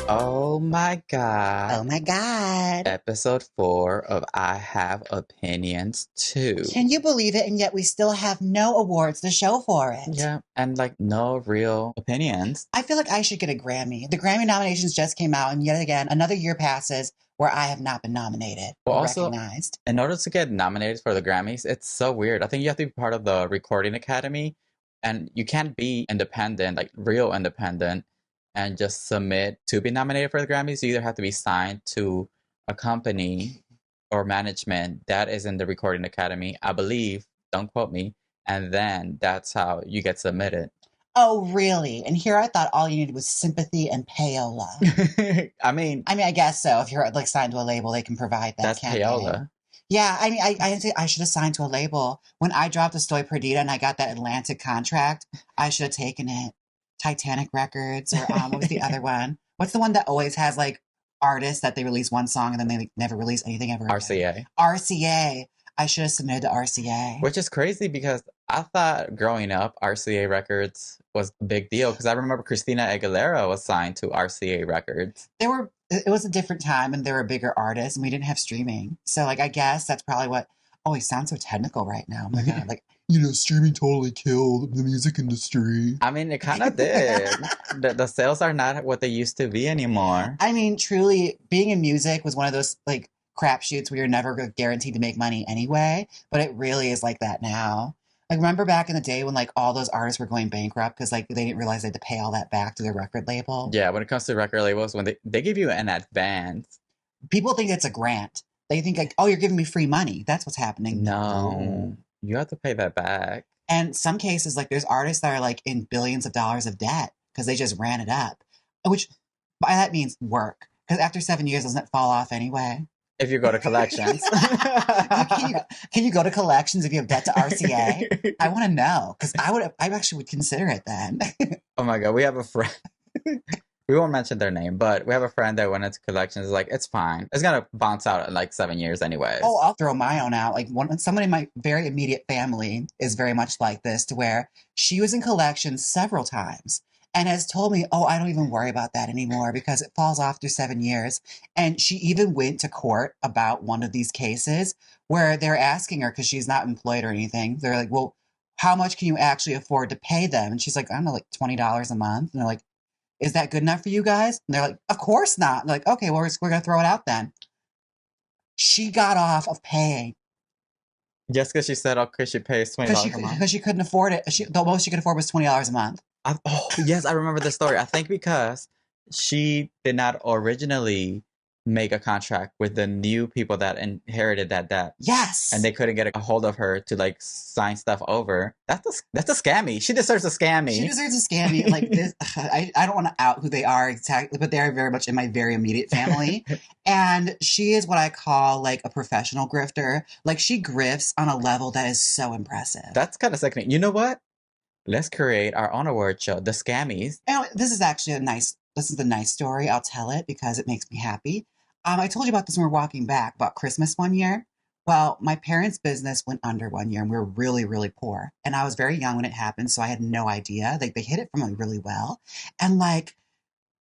Oh my Oh God. my God. Episode 4 of I Have Opinions Too. Can you believe it? And yet we still have no awards to show for it. Yeah, and like no real opinions. I feel like I should get a Grammy. The Grammy nominations just came out, and yet again, another year passes where I have not been nominated Well, or also, recognized. in order to get nominated for the Grammys, it's so weird. I think you have to be part of the Recording Academy, and you can't be independent, like real independent, and just submit to be nominated for the Grammys. You either have to be signed to a company or management that is in the Recording Academy, I believe, don't quote me, and then that's how you get submitted. Oh, really? And here I thought all you needed was sympathy and payola. I mean, I guess so. If you're like signed to a label, they can provide that. that's Can't they? payola. Yeah, I should have signed to a label. When I dropped a Stoy Perdita and I got that Atlantic contract, I should have taken it. Titanic Records, or what was the other one? What's the one that always has like artists that they release one song and then they like, never release anything ever again? RCA. RCA. I should have submitted to RCA. Which is crazy because I thought growing up, RCA Records was a big deal because I remember Christina Aguilera was signed to RCA Records. It was a different time and there were bigger artists and we didn't have streaming. So like, I guess that's probably what, oh, he sounds so technical right now. Oh my God. Like, streaming totally killed the music industry. I mean, it kind of did. The sales are not what they used to be anymore. I mean, truly, being in music was one of those like crapshoots where you're never guaranteed to make money anyway. But it really is like that now. Like, remember back in the day when like all those artists were going bankrupt because like they didn't realize they had to pay all that back to their record label? Yeah, when it comes to record labels, when they give you an advance. People think it's a grant. They think like, oh, you're giving me free money. That's what's happening. No, you have to pay that back. And some cases, like there's artists that are like in billions of dollars of debt because they just ran it up, which by that means work. Because after 7 years, doesn't it fall off anyway? If you go to collections. Can you go to collections if you have debt to RCA? I want to know because I actually would consider it then. Oh my God, we have a friend. We won't mention their name, but we have a friend that went into collections. Like, it's fine. It's gonna bounce out in like 7 years anyways. Oh, I'll throw my own out. Like someone in my very immediate family is very much like this, to where she was in collections several times and has told me, oh, I don't even worry about that anymore because it falls off through 7 years. And she even went to court about one of these cases where they're asking her, because she's not employed or anything. They're like, well, how much can you actually afford to pay them? And she's like, I don't know, like $20 a month. And they're like, is that good enough for you guys? And they're like, of course not. And they're like, okay, well, we're going to throw it out then. She got off of paying. Just because she said, okay, she pays $20 a month. Because she couldn't afford it. The most she could afford was $20 a month. Oh, yes, I remember the story. I think because she did not originally make a contract with the new people that inherited that debt. Yes. And they couldn't get a hold of her to like sign stuff over. That's a scammy. She deserves a scammy. She deserves a scammy. Like this, I don't want to out who they are exactly, but they're very much in my very immediate family. And she is what I call like a professional grifter. Like she grifts on a level that is so impressive. That's kind of sickening. You know what? Let's create our own award show, The Scammies. And this is actually this is the nice story. I'll tell it because it makes me happy. I told you about this when we were walking back about Christmas one year. Well, my parents' business went under one year and we were really, really poor. And I was very young when it happened, so I had no idea. They hid it from me really well. And like,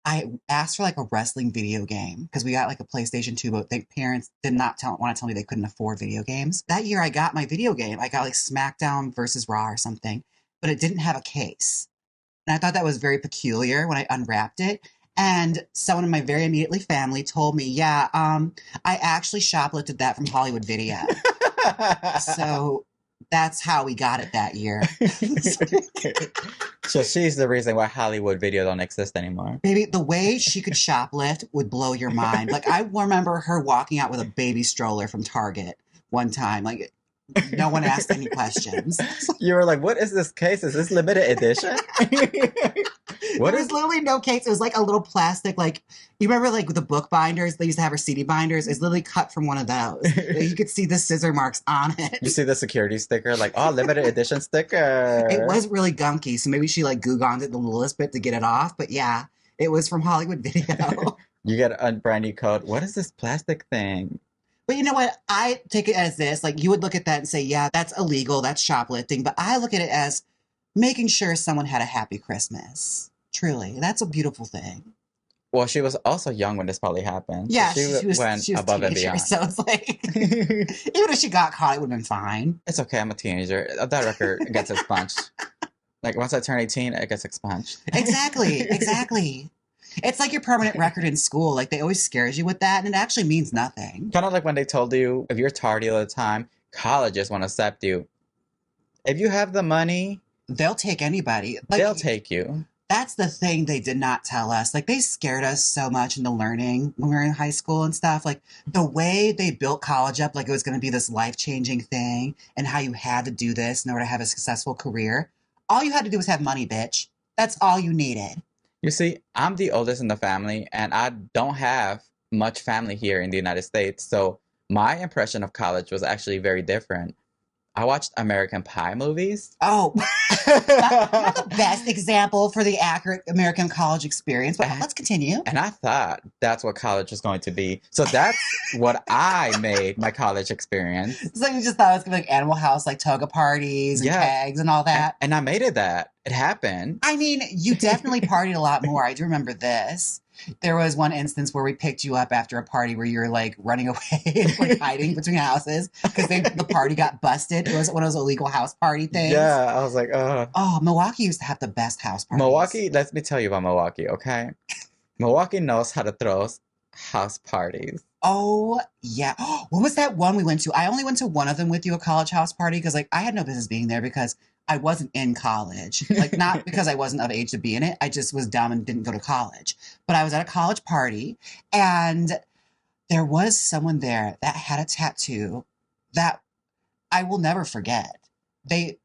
I asked for like a wrestling video game because we got like a PlayStation 2, but parents did not want to tell me they couldn't afford video games. That year I got my video game. I got like SmackDown versus Raw or something, but it didn't have a case. And I thought that was very peculiar when I unwrapped it. And someone in my very immediately family told me, yeah, I actually shoplifted that from Hollywood Video. So that's how we got it that year. So she's the reason why Hollywood Video don't exist anymore. Baby, the way she could shoplift would blow your mind. Like, I remember her walking out with a baby stroller from Target one time. Like, no one asked any questions. You were like, what is this case? Is this limited edition? There was literally no case. It was like a little plastic, like, you remember like the book binders? They used to have her CD binders. It's literally cut from one of those. You could see the scissor marks on it. You see the security sticker? Like, oh, limited edition sticker. It was really gunky. So maybe she like Googled it the littlest bit to get it off. But yeah, it was from Hollywood Video. You get a brand new code. What is this plastic thing? But you know what? I take it as this. Like, you would look at that and say, yeah, that's illegal. That's shoplifting. But I look at it as making sure someone had a happy Christmas. Truly. That's a beautiful thing. Well, she was also young when this probably happened, so Yeah, she went she was a above and teenager, beyond. so it's like even if she got caught, it would have been fine. It's okay. I'm a teenager. That record gets expunged. Like once I turn 18, it gets expunged. Exactly, exactly. It's like your permanent record in school. Like they always scares you with that, and it actually means nothing. Kind of like when they told you if you're tardy all the time, colleges won't accept you. If you have the money, They'll take anybody. they'll Like take you. that's the thing they did not tell us. Like they scared us so much into learning when we were in high school and stuff. Like the way they built college up, like it was going to be this life changing thing, and how you had to do this in order to have a successful career. All you had to do was have money, bitch. That's all you needed. You see, I'm the oldest in the family, and I don't have much family here in the United States. So my impression of college was actually very different. I watched American Pie movies. Oh, not the best example for the accurate American college experience, but let's continue. And I thought that's what college was going to be. So that's what I made my college experience. So you just thought it was going to be like Animal House, like toga parties and kegs and all that? And I made it that. It happened. I mean, you definitely partied a lot more. I do remember this. There was one instance where we picked you up after a party where you were like running away and like hiding between houses because the party got busted. It was one of those illegal house party things. Yeah, I was like, Oh, Milwaukee used to have the best house parties. Milwaukee, let me tell you about Milwaukee, okay? Milwaukee knows how to throw house parties. Oh, yeah. What was that one we went to? I only went to one of them with you, a college house party, because like I had no business being there because I wasn't in college. Like not because I wasn't of age to be in it. I just was dumb and didn't go to college. But I was at a college party and there was someone there that had a tattoo that I will never forget.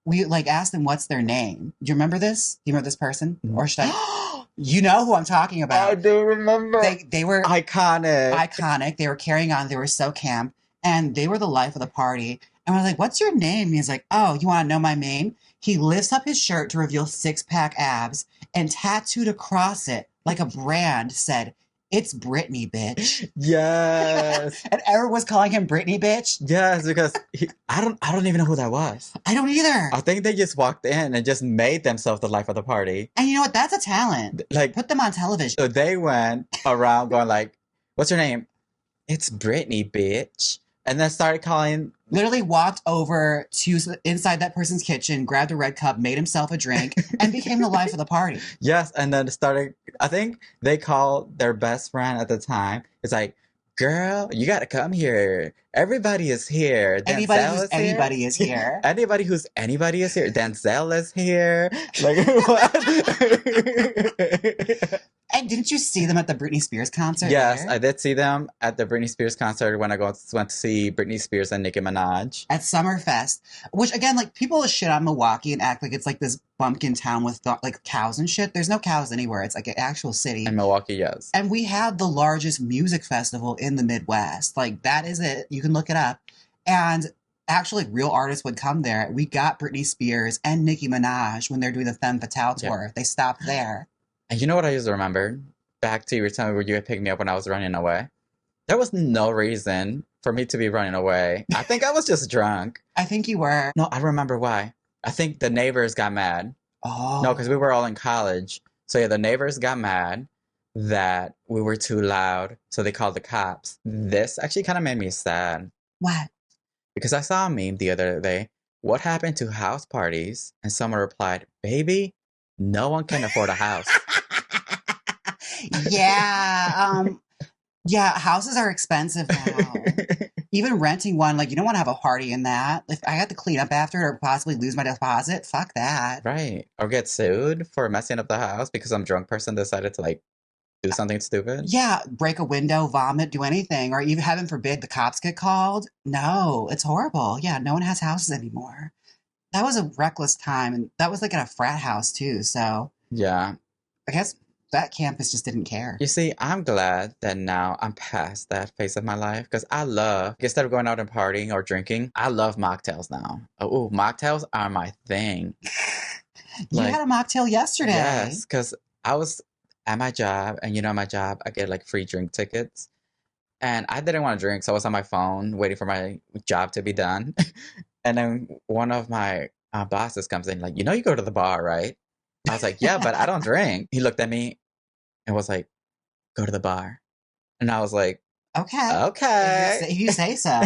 We like asked them what's their name. Do you remember this? Do you remember this person? Or should I? You know who I'm talking about. I do remember. They were iconic. Iconic. They were carrying on. They were so camp. And they were the life of the party. And we're like, what's your name? And he's like, oh, you want to know my name? He lifts up his shirt to reveal six-pack abs and tattooed across it like a brand said, it's Britney, bitch. Yes. And everyone was calling him Britney, bitch. Yes, because I don't even know who that was. I don't either. I think they just walked in and just made themselves the life of the party. And you know what? That's a talent. Like, put them on television. So they went around going like, what's your name? It's Britney, bitch. And then started calling. Literally walked over to inside that person's kitchen, grabbed a red cup, made himself a drink, and became the life of the party. Yes, and then started, I think they called their best friend at the time. It's like, girl, you got to come here. Everybody is here. Anybody who's anybody is here. Anybody who's anybody is here. Denzel is here. Like, what? And didn't you see them at the Britney Spears concert? Yes, there? I did see them at the Britney Spears concert when I went to see Britney Spears and Nicki Minaj. At Summerfest, which again, like people shit on Milwaukee and act like it's like this bumpkin town with like cows and shit. There's no cows anywhere. It's like an actual city. In Milwaukee, yes. And we have the largest music festival in the Midwest. Like that is it. You can look it up. And actually, real artists would come there. We got Britney Spears and Nicki Minaj when they're doing the Femme Fatale tour. Yeah. They stopped there. And you know what I used to remember? Back to your time where you had picked me up when I was running away. There was no reason for me to be running away. I think I was just drunk. I think you were. No, I remember why. I think the neighbors got mad. Oh. No, because we were all in college. So yeah, the neighbors got mad that we were too loud. So they called the cops. This actually kind of made me sad. What? Because I saw a meme the other day. What happened to house parties? And someone replied, baby, no one can afford a house. Yeah. Yeah, houses are expensive now. Even renting one, like you don't want to have a party in that. If I had to clean up after or possibly lose my deposit, fuck that. Right. Or get sued for messing up the house because some drunk person decided to like do something stupid. Yeah, break a window, vomit, do anything. Or even heaven forbid the cops get called. No, it's horrible. Yeah, no one has houses anymore. That was a reckless time. And that was like at a frat house too. So yeah, I guess that campus just didn't care. You see, I'm glad that now I'm past that phase of my life because I love, instead of going out and partying or drinking, I love mocktails now. Oh, mocktails are my thing. You had a mocktail yesterday. Yes, because I was at my job, and you know, at my job, I get like free drink tickets. And I didn't want to drink, so I was on my phone waiting for my job to be done. And then one of my bosses comes in, like, you know, you go to the bar, right? I was like, yeah, but I don't drink. He looked at me and was like, go to the bar. And I was like, Okay. okay. If you say so.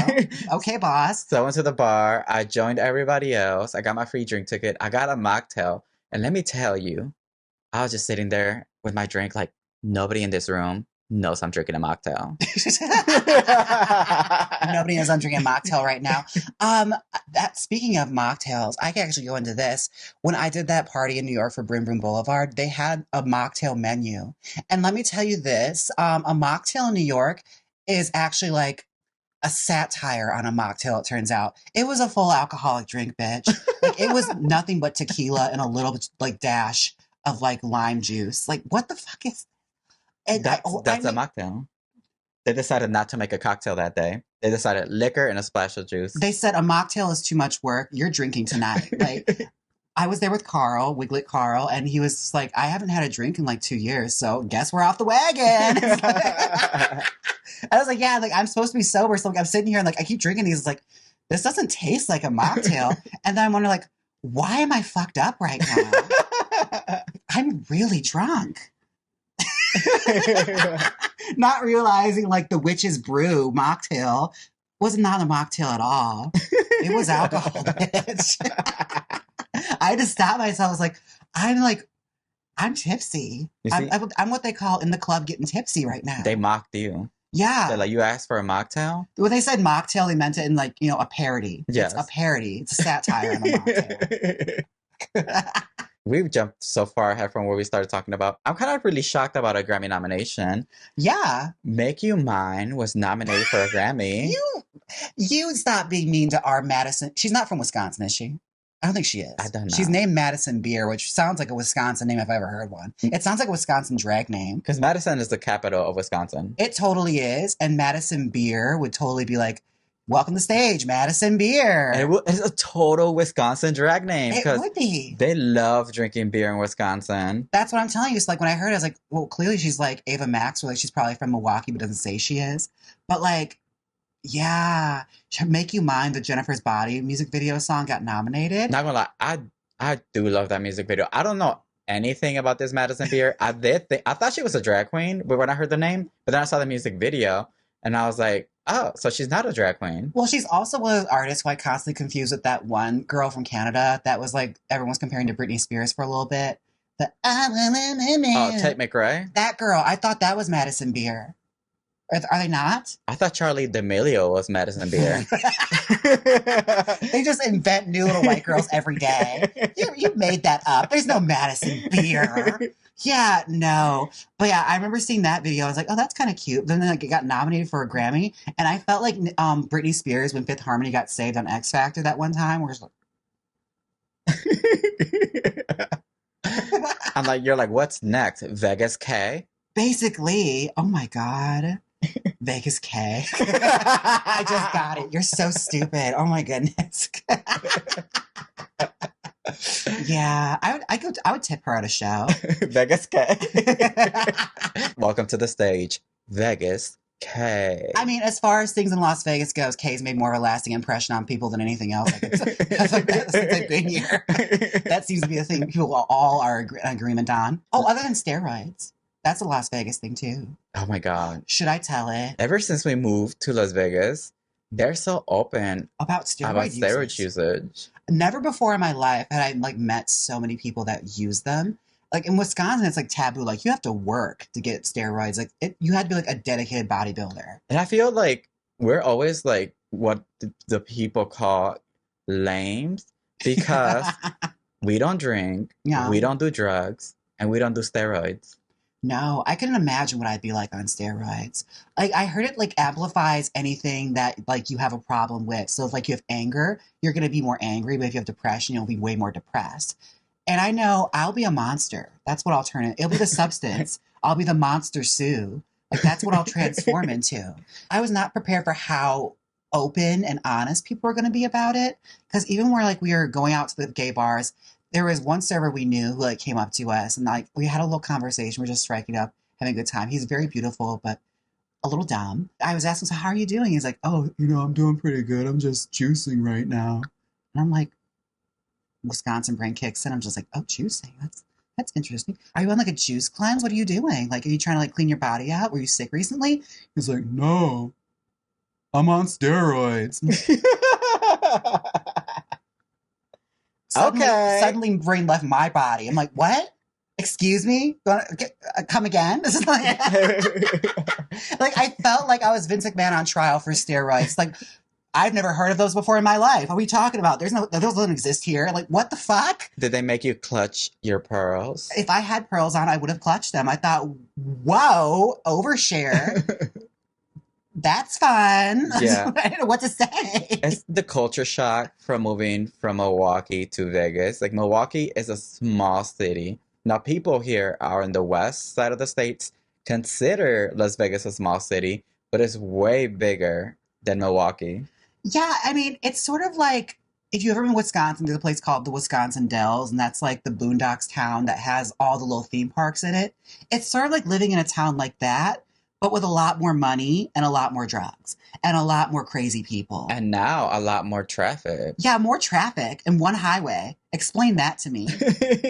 Okay, boss. So I went to the bar. I joined everybody else. I got my free drink ticket. I got a mocktail. And let me tell you, I was just sitting there with my drink, like nobody in this room knows I'm drinking a mocktail. Nobody knows I'm drinking a mocktail right now. Speaking of mocktails, I can actually go into this. When I did that party in New York for Broom Broom Boulevard, they had a mocktail menu. And let me tell you this, a mocktail in New York is actually like a satire on a mocktail, it turns out. It was a full alcoholic drink, bitch. Like, it was nothing but tequila and a little bit, like, dash of, like, lime juice. Like, what the fuck is... And That's a mocktail. They decided not to make a cocktail that day. They decided liquor and a splash of juice. They said a mocktail is too much work. You're drinking tonight. Like, I was there with Carl, Wiglet Carl, and he was just like, I haven't had a drink in like 2 years, so guess we're off the wagon. I was like, yeah, like I'm supposed to be sober, so like I'm sitting here and like I keep drinking these. It's like, this doesn't taste like a mocktail. And then I'm wondering, like, why am I fucked up right now? I'm really drunk. Not realizing like the witch's brew mocktail was not a mocktail at all. It was alcohol, bitch. I had to stop myself. I was like, I'm tipsy. I'm what they call in the club getting tipsy right now. They mocked you. Yeah. They're like, you asked for a mocktail? When they said mocktail, they meant it in like, a parody. Yes. It's a parody. It's a satire on a mocktail. We've jumped so far ahead from where we started talking about. I'm kind of really shocked about a Grammy nomination. Yeah. Make You Mine was nominated for a Grammy. You stop being mean to our Madison. She's not from Wisconsin, is she? I don't think she is. I don't know. She's named Madison Beer, which sounds like a Wisconsin name if I ever heard one. It sounds like a Wisconsin drag name. Because Madison is the capital of Wisconsin. It totally is. And Madison Beer would totally be like, welcome to the stage, Madison Beer. And it's a total Wisconsin drag name. It would be. They love drinking beer in Wisconsin. That's what I'm telling you. It's like when I heard it, I was like, well, clearly she's like Ava Max, or like she's probably from Milwaukee, but doesn't say she is. But like, yeah, Make You Mine, the Jennifer's Body music video song got nominated. Not gonna lie, I do love that music video. I don't know anything about this Madison Beer. I thought she was a drag queen, but when I heard the name, but then I saw the music video, and I was like, oh, so she's not a drag queen. Well, she's also one of those artists who I constantly confuse with that one girl from Canada that was like, everyone's comparing to Britney Spears for a little bit. Oh, Tate McRae? That girl. I thought that was Madison Beer. Are they not? I thought Charlie D'Amelio was Madison Beer. They just invent new little white girls every day. You made that up. There's no Madison Beer. Yeah, no. But yeah, I remember seeing that video. I was like, oh, that's kind of cute. Then like, it got nominated for a Grammy. And I felt like Britney Spears when Fifth Harmony got saved on X Factor that one time. Where it's like... I'm like, you're like, what's next? Vegas K? Basically. Oh my God. Vegas K. I just got it. You're so stupid. Oh my goodness. Yeah, I would tip her at a show. Vegas K. Welcome to the stage, Vegas K. I mean, as far as things in Las Vegas goes, K's made more of a lasting impression on people than anything else. That's like that since I've been here. That seems to be a thing people all are in agreement on. Oh, other than steroids. That's a Las Vegas thing too. Oh my God. Should I tell it? Ever since we moved to Las Vegas, they're so open about steroid usage. Never before in my life had I like met so many people that use them. Like in Wisconsin, it's like taboo. Like you have to work to get steroids. Like you had to be like a dedicated bodybuilder. And I feel like we're always like what the people call lames because we don't drink, we don't do drugs, and we don't do steroids. No, I couldn't imagine what I'd be like on steroids. Like I heard it like amplifies anything that like you have a problem with. So if like you have anger, you're going to be more angry. But if you have depression, you'll be way more depressed. And I know I'll be a monster. That's what I'll turn it. It'll be the substance. I'll be the monster Sue. Like that's what I'll transform into. I was not prepared for how open and honest people were going to be about it. Because even where like we were going out to the gay bars, there was one server we knew who like came up to us and like we had a little conversation. We're just striking up, having a good time. He's very beautiful, but a little dumb. I was asking, so how are you doing? He's like, oh, I'm doing pretty good. I'm just juicing right now. And I'm like, Wisconsin brain kicks in. I'm just like, oh, juicing. That's interesting. Are you on like a juice cleanse? What are you doing? Like, are you trying to like clean your body out? Were you sick recently? He's like, no, I'm on steroids. Suddenly, Okay. suddenly, brain left my body. I'm like, what? Excuse me? Come again? This is like, like I felt like I was Vince McMahon on trial for steroids. Like I've never heard of those before in my life. What are we talking about? Those don't exist here. Like what the fuck? Did they make you clutch your pearls? If I had pearls on, I would have clutched them. I thought, whoa, overshare. That's fun. Yeah. I don't know what to say. It's the culture shock from moving from Milwaukee to Vegas. Like Milwaukee is a small city. Now people here are in the west side of the states consider Las Vegas a small city, but it's way bigger than Milwaukee. Yeah, I mean, it's sort of like if you've ever been in Wisconsin, there's a place called the Wisconsin Dells, and that's like the Boondocks town that has all the little theme parks in it. It's sort of like living in a town like that, but with a lot more money and a lot more drugs and a lot more crazy people. And now a lot more traffic. Yeah, more traffic and one highway. Explain that to me.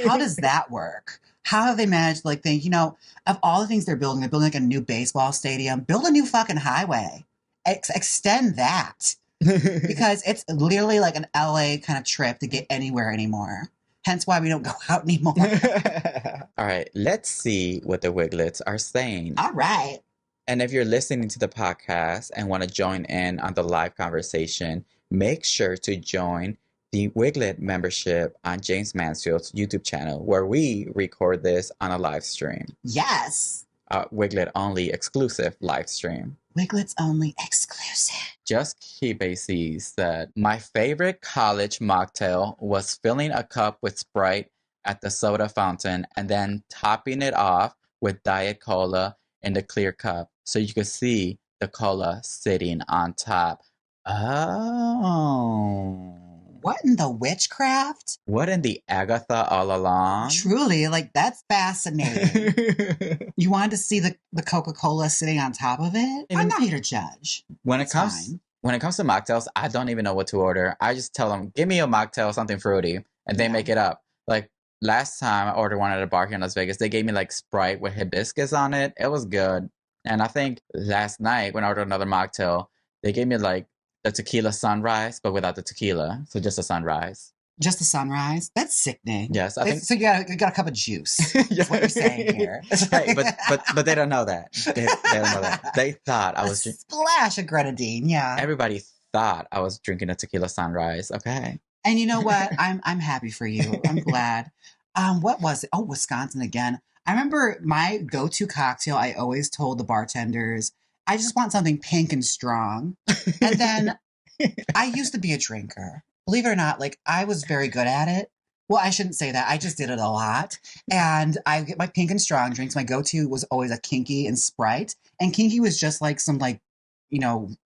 How does that work? How have they managed to like think, of all the things they're building like a new baseball stadium, build a new fucking highway. Extend that. Because it's literally like an LA kind of trip to get anywhere anymore. Hence why we don't go out anymore. All right, let's see what the Wiglets are saying. All right. And if you're listening to the podcast and want to join in on the live conversation, make sure to join the Wiglet membership on Jaymes Mansfield's YouTube channel, where we record this on a live stream. Yes. Wiglet only exclusive live stream. Wiglets only exclusive. Just Kibe sees that my favorite college mocktail was filling a cup with Sprite at the soda fountain and then topping it off with Diet Cola in the clear cup so you could see the cola sitting on top. Oh. What in the witchcraft? What in the Agatha all along? Truly, like that's fascinating. You wanted to see the Coca-Cola sitting on top of it? I'm not here to judge. When it comes to mocktails, I don't even know what to order. I just tell them, give me a mocktail, something fruity, and they make it up. Like last time I ordered one at a bar here in Las Vegas, they gave me like Sprite with hibiscus on it. It was good. And I think last night when I ordered another mocktail, they gave me like the tequila sunrise, but without the tequila. So just a sunrise. Just a sunrise? That's sickening. Yes, I think so. You got a cup of juice. That's what you're saying here. Right, but they don't know that. They don't know that. They thought I was splash of grenadine. Yeah. Everybody thought I was drinking a tequila sunrise. Okay. And you know what? I'm happy for you. I'm glad. What was it? Oh, Wisconsin again. I remember my go-to cocktail. I always told the bartenders, I just want something pink and strong. And then I used to be a drinker. Believe it or not, like I was very good at it. Well, I shouldn't say that. I just did it a lot. And I get my pink and strong drinks. My go-to was always a Kinky and Sprite. And Kinky was just like some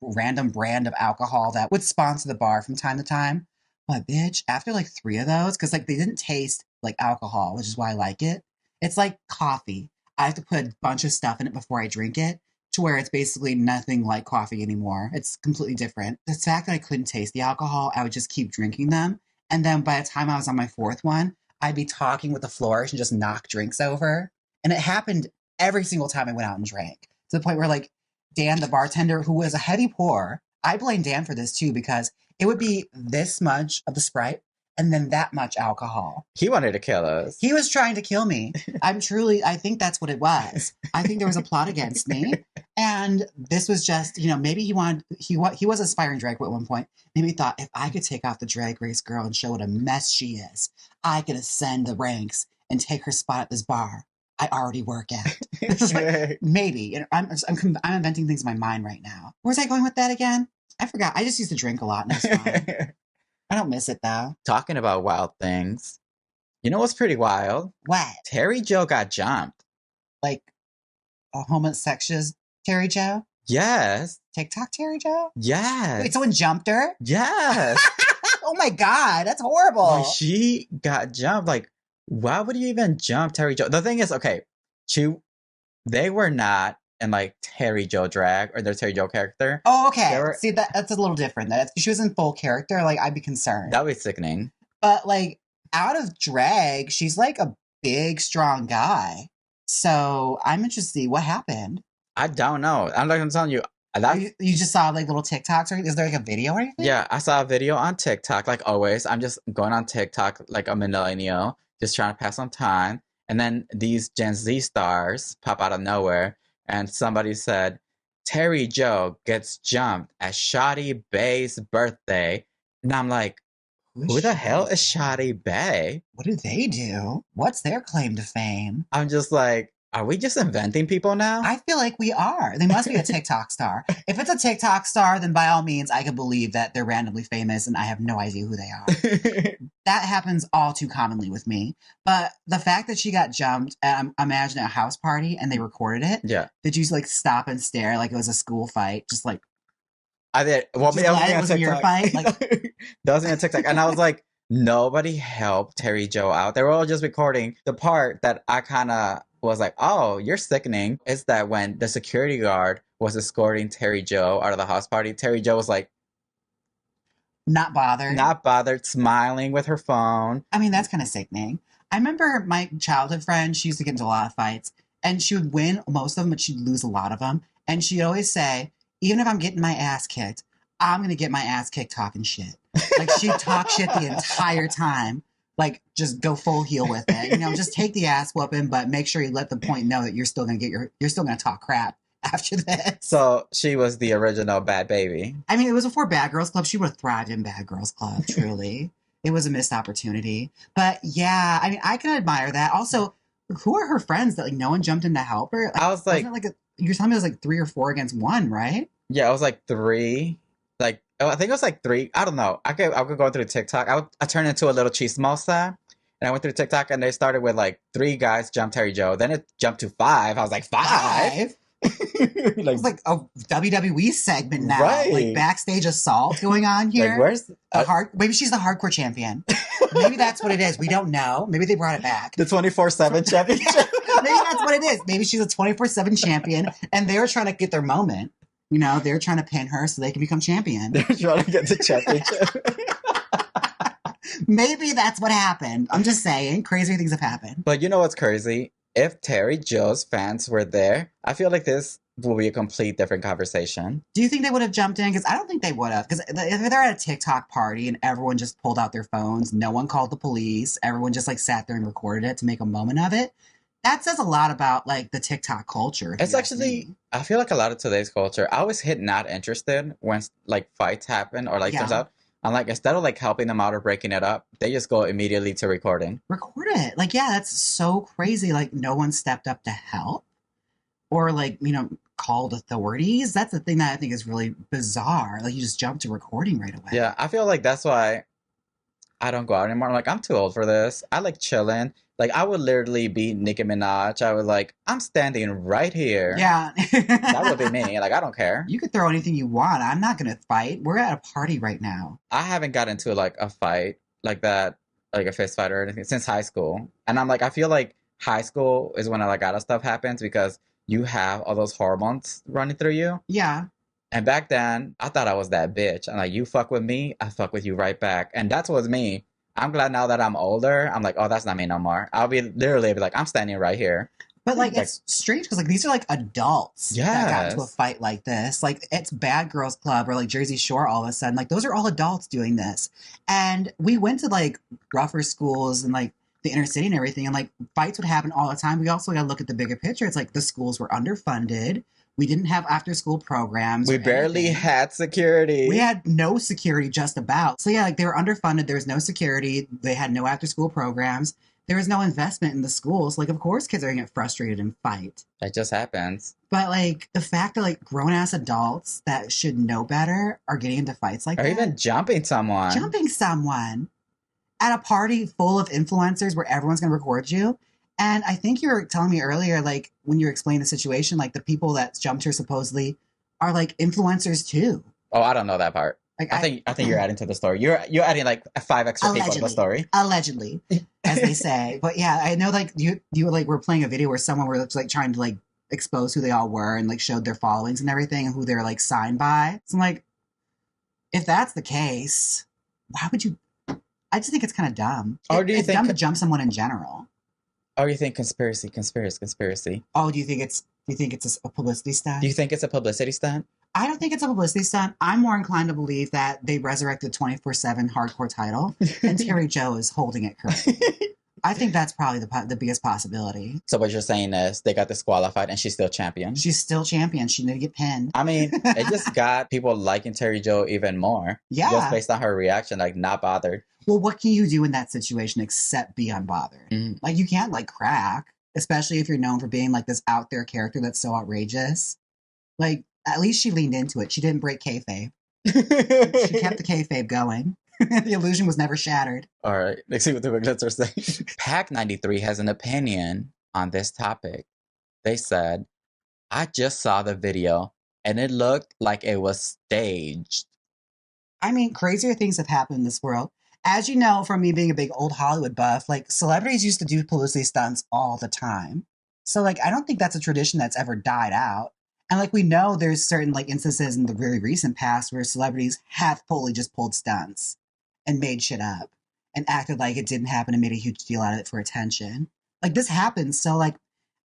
random brand of alcohol that would sponsor the bar from time to time. But bitch, after like 3 of those, because like they didn't taste like alcohol, which is why I like it. It's like coffee. I have to put a bunch of stuff in it before I drink it, to where it's basically nothing like coffee anymore. It's completely different. The fact that I couldn't taste the alcohol, I would just keep drinking them. And then by the time I was on my 4th one, I'd be talking with the flourish and just knock drinks over. And it happened every single time I went out and drank. To the point where like Dan, the bartender, who was a heavy pour, I blame Dan for this too, because it would be this much of the Sprite and then that much alcohol. He wanted to kill us. He was trying to kill me. I think that's what it was. I think there was a plot against me. And this was just, maybe he was aspiring drag queen at one point. Maybe he thought, if I could take off the drag race girl and show what a mess she is, I could ascend the ranks and take her spot at this bar I already work at. Like, maybe. I'm inventing things in my mind right now. Where was I going with that again? I forgot. I just used to drink a lot and it's fine. I don't miss it though. Talking about wild things. You know what's pretty wild? What? Terri Joe got jumped. Like a homosexual Terri Joe? Yes. TikTok Terri Joe? Yes. Wait, someone jumped her? Yes. Oh my God, that's horrible. Like, she got jumped. Like, why would you even jump Terri Joe? The thing is, okay, they were not in like Terri Joe drag or their Terri Joe character. Oh, okay. See, that's a little different. If she was in full character, like I'd be concerned. That would be sickening. But like out of drag, she's like a big, strong guy. So I'm interested to see what happened. I don't know. I'm telling you, Are that's you just saw like little TikToks, or is there like a video or anything? yeah. I saw a video on TikTok. Like always, I'm just going on TikTok like a millennial, just trying to pass some time. And then these Gen Z stars pop out of nowhere, and somebody said, "Terri Joe gets jumped at Shoddy Bay's birthday," and I'm like, Who's "Who the hell Shoddy is Bay? Shoddy Bay?" What do they do? What's their claim to fame? I'm just like, "Are we just inventing people now?" I feel like we are. They must be a TikTok star. If it's a TikTok star, then by all means, I can believe that they're randomly famous and I have no idea who they are. That happens all too commonly with me. But the fact that she got jumped, imagine at a house party and they recorded it. Yeah. Did you like stop and stare like it was a school fight? Just like, I did. Well, just that was glad me it on wasn't your TikTok. fight. Like, That was me on TikTok, and I was like, nobody helped Terri Joe out. They were all just recording the part that I kind of was like, oh, you're sickening. Is that when the security guard was escorting Terri Joe out of the house party, Terri Joe was like, not bothered. not bothered, smiling with her phone. I mean, that's kind of sickening. I remember my childhood friend, she used to get into a lot of fights and she would win most of them, but she'd lose a lot of them. And she'd always say, even if I'm getting my ass kicked, I'm going to get my ass kicked talking shit. Like she'd talk shit the entire time. Like just go full heel with it. You know, just take the ass whooping, but make sure you let the point know that you're still going to you're still going to talk crap after this. So she was the original bad baby. I mean, it was before Bad Girls Club. She would have thrived in Bad Girls Club, truly. It was a missed opportunity. But yeah, I mean, I can admire that. Also, who are her friends that like no one jumped in to help her? Like, I was like, you're telling me it was like 3 or 4 against 1, right? yeah, it was like 3. Like, I think it was like 3. I don't know. I could go through TikTok. I turned into a little chismosa, and I went through TikTok, and they started with like 3 guys jumped Terri Joe. Then it jumped to 5. I was like, 5? Like, it's like a WWE segment now, right? Like backstage assault going on here. Like, where's maybe she's the hardcore champion. Maybe that's what it is. We don't know. Maybe they brought it back. The 24/7 championship. Maybe that's what it is. Maybe she's a 24/7 champion, and they were trying to get their moment. You know, they're trying to pin her so they can become champion. They're trying to get the championship. Maybe that's what happened. I'm just saying, crazy things have happened. But you know what's crazy? If Terri Joe's fans were there, I feel like this will be a complete different conversation. Do you think they would have jumped in? Because I don't think they would have. Because if they're at a TikTok party and everyone just pulled out their phones, no one called the police, everyone just like sat there and recorded it to make a moment of it. That says a lot about like the TikTok culture. It's actually, I feel like a lot of today's culture, I always hit not interested when like fights happen or like turns out. I'm like, instead of like helping them out or breaking it up, they just go immediately to recording. Record it. Like, yeah, that's so crazy. Like, no one stepped up to help or like, you know, called authorities. That's the thing that I think is really bizarre. Like, you just jump to recording right away. Yeah, I feel like that's why I don't go out anymore. I'm like, I'm too old for this. I like chilling. Like, I would literally be Nicki Minaj. I was like, I'm standing right here. Yeah. That would be me. Like, I don't care. You could throw anything you want. I'm not going to fight. We're at a party right now. I haven't got into like a fight like that, like a fist fight or anything since high school. And I'm like, I feel like high school is when a lot of stuff happens because you have all those hormones running through you. Yeah. And back then, I thought I was that bitch. I'm like, you fuck with me, I fuck with you right back. And that's what's me. I'm glad now that I'm older, I'm like, oh, that's not me no more. I'll be literally be like, I'm standing right here. But like it's strange because like these are like adults that got into a Yes. fight like this. Like it's Bad Girls Club or like Jersey Shore all of a sudden. Like those are all adults doing this. And we went to like rougher schools and like the inner city and everything, and like fights would happen all the time. We also got to look at the bigger picture. It's like the schools were underfunded. We didn't have after school programs. We or barely anything. had security. We had no security just about. So yeah, like they were underfunded. There was no security. They had no after school programs. There was no investment in the schools. Like, of course, kids are going to get frustrated and fight. That just happens. But, like, the fact that, like, grown-ass adults that should know better are getting into fights like Or that. even jumping someone. Jumping someone at a party full of influencers where everyone's going to record you. And I think you were telling me earlier, like, when you were explaining the situation, like, the people that jumped her supposedly are, like, influencers, too. Oh, I don't know that part. Like, I think you're adding to the story. You're adding like 5 extra people to the story. Allegedly, as they say. But yeah, I know like you like were playing a video where someone were like trying to like expose who they all were and like showed their followings and everything and who they're like signed by. So I'm like, if that's the case, why would you? I just think it's kind of dumb. Or do you it's think dumb to jump someone in general? Oh, you think conspiracy? Oh, do you think it's a publicity Do stunt? you think it's a publicity stunt? I don't think it's a publicity stunt. I'm more inclined to believe that they resurrected 24/7 hardcore title and Terri Joe is holding it currently. I think that's probably the biggest possibility. So what you're saying is they got disqualified and she's still champion? She's still champion. She didn't get pinned. I mean, it just got people liking Terry Joe even more. Yeah. Just based on her reaction, like not bothered. Well, what can you do in that situation except be unbothered? Mm. Like, you can't like crack, especially if you're known for being like this out there character that's so outrageous. Like, at least she leaned into it. She didn't break kayfabe. She kept the kayfabe going. The illusion was never shattered. All right, let's see what the Wiglets are saying. Pack 93 has an opinion on this topic. They said, I just saw the video and it looked like it was staged. I mean, crazier things have happened in this world. As you know from me being a big old Hollywood buff, like celebrities used to do publicity stunts all the time. So like, I don't think that's a tradition that's ever died out. And like, we know there's certain like instances in the very recent past where celebrities have fully just pulled stunts and made shit up and acted like it didn't happen and made a huge deal out of it for attention. Like, this happens. So like,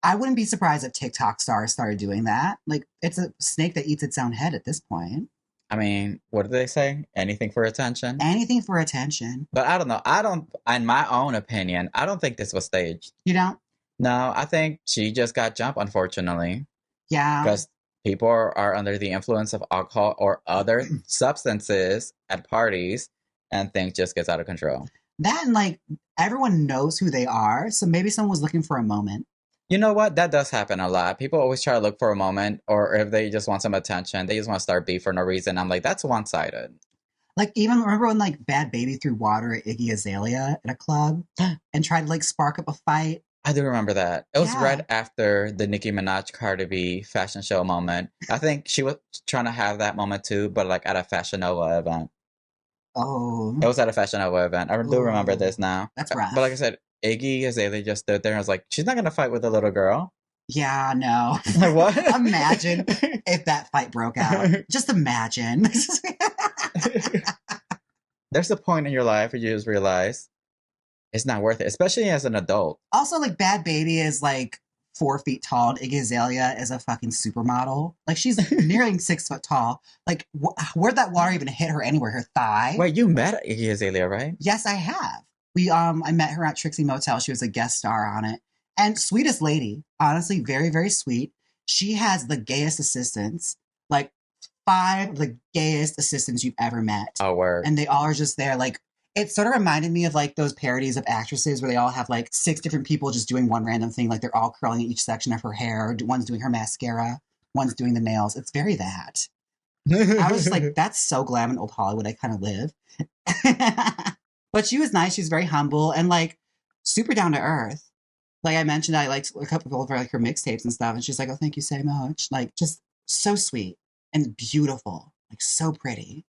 I wouldn't be surprised if TikTok stars started doing that. Like, it's a snake that eats its own head at this point. I mean, what do they say? Anything for attention? Anything for attention. But I don't know. In my own opinion, I don't think this was staged. You know? No, I think she just got jumped, unfortunately. Yeah. Because people are under the influence of alcohol or other substances at parties and things just gets out of control. That and like, everyone knows who they are. So maybe someone was looking for a moment. You know what? That does happen a lot. People always try to look for a moment, or if they just want some attention, they just want to start beef for no reason. I'm like, that's one-sided. Like, even remember when like Bad Baby threw water at Iggy Azalea at a club and tried to like spark up a fight? I do remember that. It was Yeah. right after the Nicki Minaj Cardi B fashion show moment. I think she was trying to have that moment too, but like at a Fashion Nova event. Oh, It was at a Fashion Nova event. I do remember this now. that's rough. But like I said, Iggy Azalea just stood there and was like, she's not going to fight with a little girl. Yeah, no. Like, what? Imagine if that fight broke out. Just imagine. There's a point in your life where you just realize it's not worth it, especially as an adult. Also, like, Bad Baby is like 4 feet tall, and Iggy Azalea is a fucking supermodel. Like, she's nearly 6 foot tall. Like, where'd that water even hit her anywhere? Her thigh? Wait, you met Iggy Azalea, right? Yes, I have. I met her at Trixie Motel. She was a guest star on it. And sweetest lady. Honestly, very, very sweet. She has the gayest assistants. Like, 5 of the gayest assistants you've ever met. Oh, word. And they all are just there. Like, it sort of reminded me of like those parodies of actresses where they all have like 6 different people just doing one random thing. Like, they're all curling each section of her hair. One's doing her mascara. One's doing the nails. It's very that. I was just like, that's so glam in old Hollywood. I kind of live. But she was nice. She was very humble and like super down to earth. Like I mentioned, I liked a couple of her, like her mixtapes and stuff. And she's like, oh, thank you so much. Like, just so sweet and beautiful. Like, so pretty.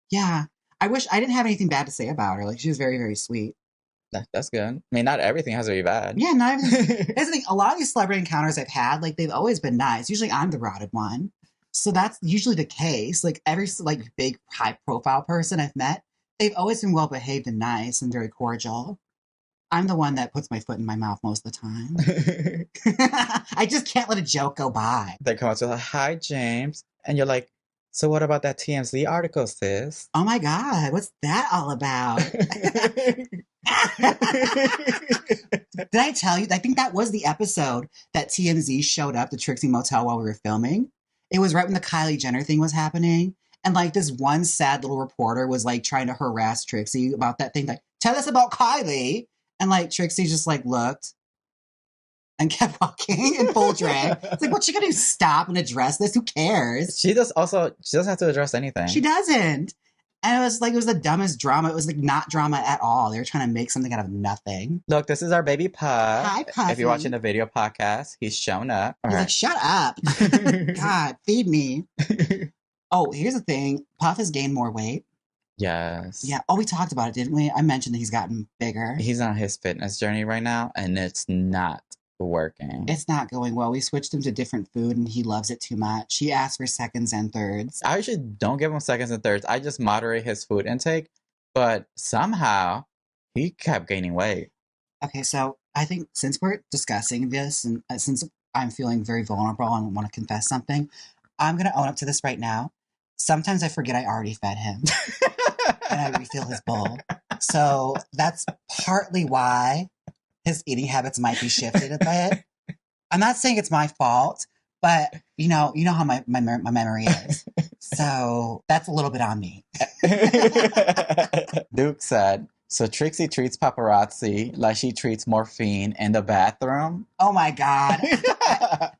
Yeah. I wish I didn't have anything bad to say about her. Like, she was very, very sweet. That's good. I mean, not everything has to be bad. Yeah, not everything. That's the thing. A lot of these celebrity encounters I've had, like, they've always been nice. Usually I'm the rotted one. So that's usually the case. Like, every like big high profile person I've met, they've always been well behaved and nice and very cordial. I'm the one that puts my foot in my mouth most of the time. I just can't let a joke go by. They come up to like, hi, James. And you're like, so what about that TMZ article, sis? Oh my God, what's that all about? Did I tell you? I think that was the episode that TMZ showed up to Trixie Motel while we were filming. It was right when the Kylie Jenner thing was happening. And like this one sad little reporter was like trying to harass Trixie about that thing. Like, tell us about Kylie. And like Trixie just like looked and kept walking in full drag. It's like, what's she gonna do? Stop and address this? Who cares? She doesn't have to address anything. She doesn't. And it was the dumbest drama. It was like not drama at all. They were trying to make something out of nothing. Look, this is our baby Puff. Hi, Puffy. If you're watching the video podcast, he's shown up. He's like, shut up. God, feed me. Oh, here's the thing. Puff has gained more weight. Yes. Yeah. Oh, we talked about it, didn't we? I mentioned that he's gotten bigger. He's on his fitness journey right now, and it's not working. It's not going well. We switched him to different food, and he loves it too much. He asks for seconds and thirds. I usually don't give him seconds and thirds. I just moderate his food intake, but somehow he kept gaining weight. Okay, so I think since we're discussing this and since I'm feeling very vulnerable and want to confess something, I'm going to own up to this right now. Sometimes I forget I already fed him and I refill his bowl. So that's partly why his eating habits might be shifted a bit. I'm not saying it's my fault, but you know how my memory is. So that's a little bit on me. Duke said, so Trixie treats paparazzi like she treats morphine in the bathroom. Oh my God.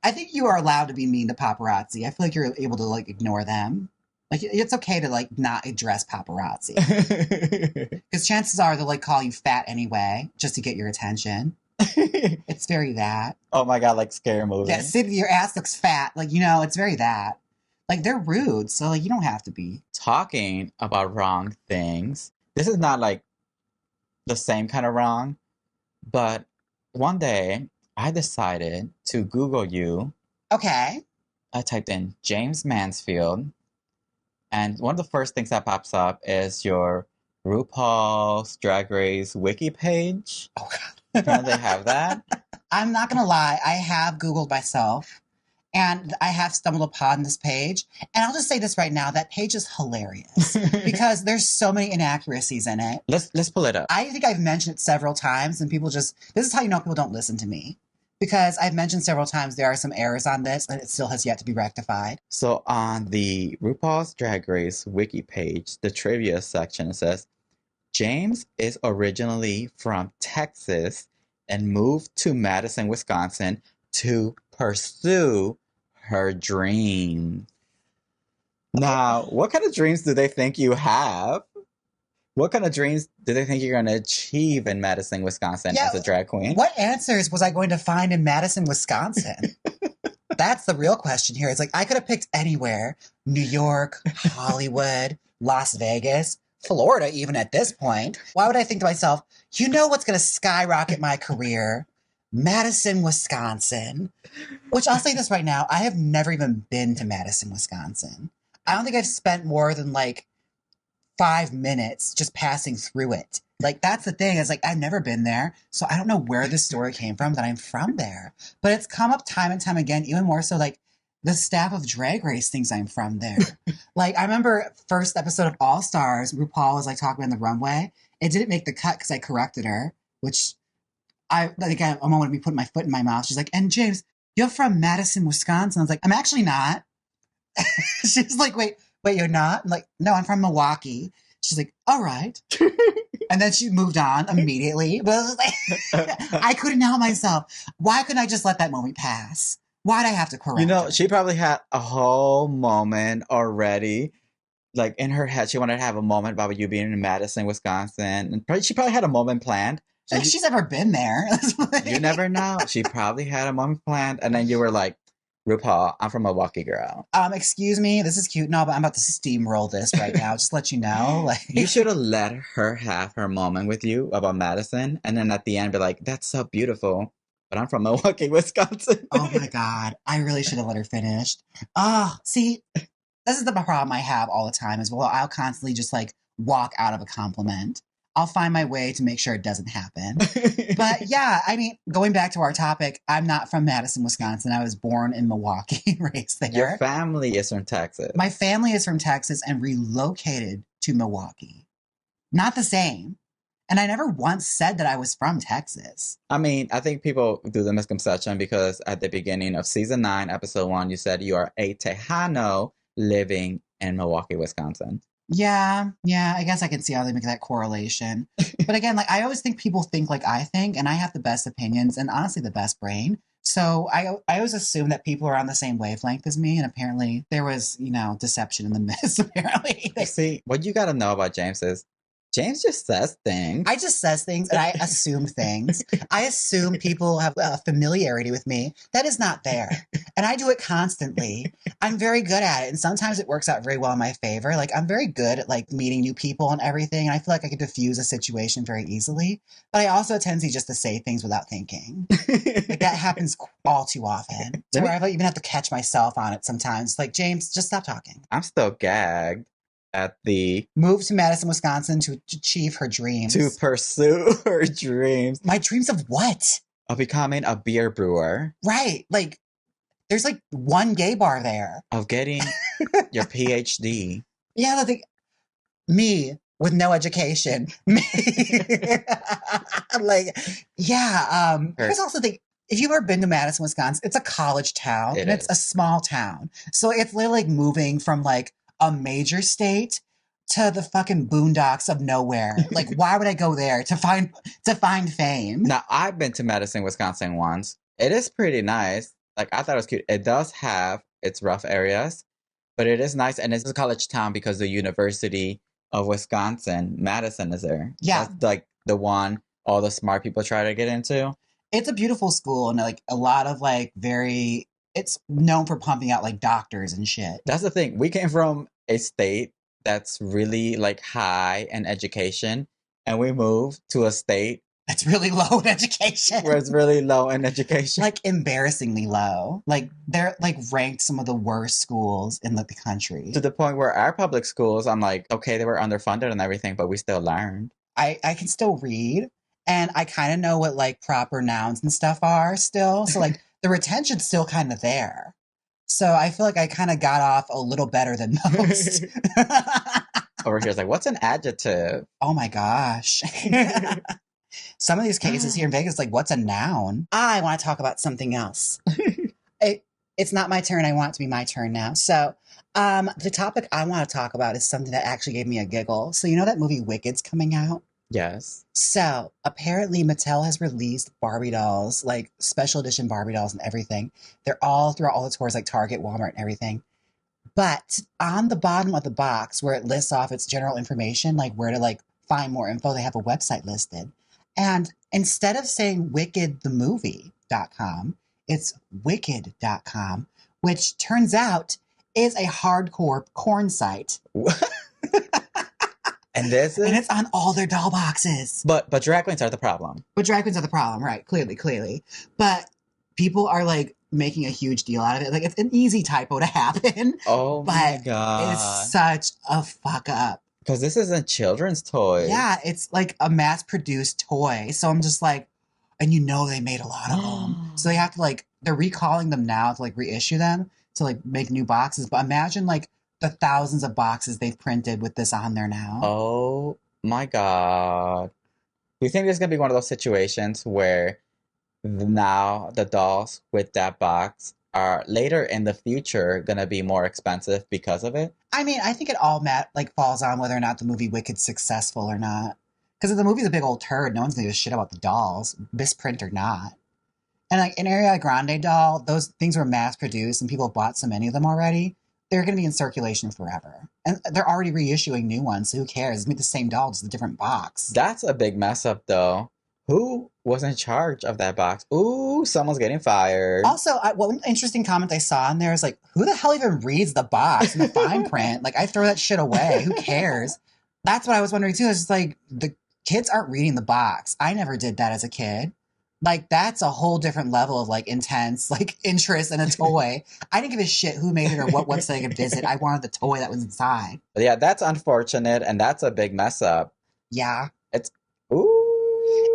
I think you are allowed to be mean to paparazzi. I feel like you're able to like ignore them. Like it's okay to like not address paparazzi because chances are they'll like call you fat anyway just to get your attention. It's very that. Oh my God, like scary movie. Yeah, Sid, your ass looks fat. Like, it's very that. Like, they're rude, so, like, you don't have to be. Talking about wrong things. This is not like the same kind of wrong, but one day I decided to Google you. Okay. I typed in Jaymes Mansfield, and one of the first things that pops up is your RuPaul's Drag Race wiki page. Oh, God. Can they have that? I'm not going to lie. I have Googled myself. And I have stumbled upon this page. And I'll just say this right now, that page is hilarious because there's so many inaccuracies in it. Let's pull it up. I think I've mentioned it several times and people this is how you know people don't listen to me. Because I've mentioned several times there are some errors on this and it still has yet to be rectified. So on the RuPaul's Drag Race wiki page, the trivia section says, Jaymes is originally from Texas and moved to Madison, Wisconsin to pursue her dream. Now, what kind of dreams do they think you have? What kind of dreams do they think you're going to achieve in Madison, Wisconsin as a drag queen? What answers was I going to find in Madison, Wisconsin? That's the real question here. It's like I could have picked anywhere. New York, Hollywood, Las Vegas, Florida, even at this point. Why would I think to myself, you know what's going to skyrocket my career? Madison, Wisconsin. Which I'll say this right now, I have never even been to Madison, Wisconsin. I don't think I've spent more than like 5 minutes just passing through it. Like that's the thing, is like I've never been there, so I don't know where this story came from that I'm from there. But it's come up time and time again, even more so like the staff of Drag Race thinks I'm from there. Like I remember first episode of All Stars, RuPaul was like talking on the runway. It didn't make the cut because I corrected her, which I want to be putting my foot in my mouth. She's like, and Jaymes, you're from Madison, Wisconsin. I was like, I'm actually not. She's like, wait, you're not? I'm like, no, I'm from Milwaukee. She's like, all right. And then she moved on immediately. But I was like, I couldn't help myself. Why couldn't I just let that moment pass? Why'd I have to correct her? She probably had a whole moment already. Like in her head, she wanted to have a moment about you being in Madison, Wisconsin. And she probably had a moment planned. Like she's never been there. You never know. She probably had a moment planned. And then you were like, RuPaul, I'm from Milwaukee, girl. Excuse me, this is cute. No, but I'm about to steamroll this right now. Just to let you know. Like you should have let her have her moment with you about Madison. And then at the end, be like, that's so beautiful. But I'm from Milwaukee, Wisconsin. Oh my God. I really should have let her finish. See, this is the problem I have all the time is, well, I'll constantly just like walk out of a compliment. I'll find my way to make sure it doesn't happen. But yeah, I mean, going back to our topic, I'm not from Madison, Wisconsin. I was born in Milwaukee, raised there. Your family is from Texas. My family is from Texas and relocated to Milwaukee. Not the same. And I never once said that I was from Texas. I mean, I think people do the misconception because at the beginning of season 9, episode 1, you said you are a Tejano living in Milwaukee, Wisconsin. Yeah, I guess I can see how they make that correlation. But again, like I always think people think like I think, and I have the best opinions and honestly the best brain. So I always assume that people are on the same wavelength as me, and apparently there was, deception in the midst, apparently. See, what you got to know about Jaymes is Jaymes just says things. I just says things and I assume things. I assume people have a familiarity with me that is not there. And I do it constantly. I'm very good at it. And sometimes it works out very well in my favor. Like I'm very good at like meeting new people and everything. And I feel like I can diffuse a situation very easily. But I also have a tendency just to say things without thinking. Like that happens all too often. To where I even have to catch myself on it sometimes. Like, Jaymes, just stop talking. I'm still gagged. at the Moved to Madison, Wisconsin to achieve her to dreams. pursue her dreams My dreams of what? of becoming a beer brewer, Right. Like, there's like one gay bar there. of getting your PhD. Yeah, I think me with no education. Me. Like, yeah. I Her, was also think if you've ever been to Madison, Wisconsin, it's a college town it and it's a is. small town. So it's literally like moving from like a major state to the fucking boondocks of nowhere. Like, why would I go there to find fame? Now, I've been to Madison, Wisconsin once. It is pretty nice. Like, I thought it was cute. It does have its rough areas, but it is nice. And it's a college town because the University of Wisconsin, Madison, is there. Yeah, That's like the one all the smart people try to get into. it's a beautiful school and like a lot of like very. It's known for pumping out like doctors and shit. That's the thing. We came from a state that's really like high in education, and we moved to a state It's really low in education. where it's really low in education. Like embarrassingly low. Like they're like ranked some of the worst schools in the country. To the point where our public schools, I'm like, okay, they were underfunded and everything, but we still learned. I can still read and I kind of know what like proper nouns and stuff are still. So like the retention's still kind of there. So I feel like I kind of got off a little better than most. Over here, it's like, what's an adjective? Oh my gosh. Some of these cases here in Vegas, like, what's a noun? I want to talk about something else. It's not my turn. I want it to be my turn now. So, the topic I want to talk about is something that actually gave me a giggle. So, you know that movie Wicked's coming out? Yes. So, apparently, Mattel has released Barbie dolls, like special edition Barbie dolls and everything. They're all throughout all the tours, like Target, Walmart, and everything. But on the bottom of the box where it lists off its general information, like where to like find more info, they have a website listed. And instead of saying wickedthemovie.com, it's wicked.com, which turns out is a hardcore porn site. And this And is, it's on all their doll boxes. but drag queens are the problem. But drag queens are the problem, right? Clearly. But people are like making a huge deal out of it. Like it's an easy typo to happen. Oh my But god! it's such a fuck up. Because this isn't children's toys. Yeah, it's like a mass produced toy. So I'm just like, and you know they made a lot of them. So they have to like, they're recalling them now to like reissue them to like make new boxes. But imagine like the thousands of boxes they've printed with this on there now. Oh my god! Do you think there's gonna be one of those situations where now the dolls with that box are later in the future gonna be more expensive because of it? I mean, I think it all like falls on whether or not the movie Wicked's successful or not. Because if the movie's a big old turd, no one's gonna give a shit about the dolls, misprint or not. And like an Ariana Grande doll, those things were mass produced and people have bought so many of them already. They're gonna be in circulation forever. And they're already reissuing new ones, so who cares? It's made the same doll, just a different box. That's a big mess up, though. Who was in charge of that box? Ooh, someone's getting fired. Also, one interesting comment I saw in there is like, who the hell even reads the box and the fine print? Like, I throw that shit away. Who cares? That's what I was wondering too. It's just like the kids aren't reading the box. I never did that as a kid. Like, that's a whole different level of like intense like interest in a toy. I didn't give a shit who made it or what website I could visit. I wanted the toy that was inside. But yeah, that's unfortunate, and that's a big mess up. Yeah. It's ooh.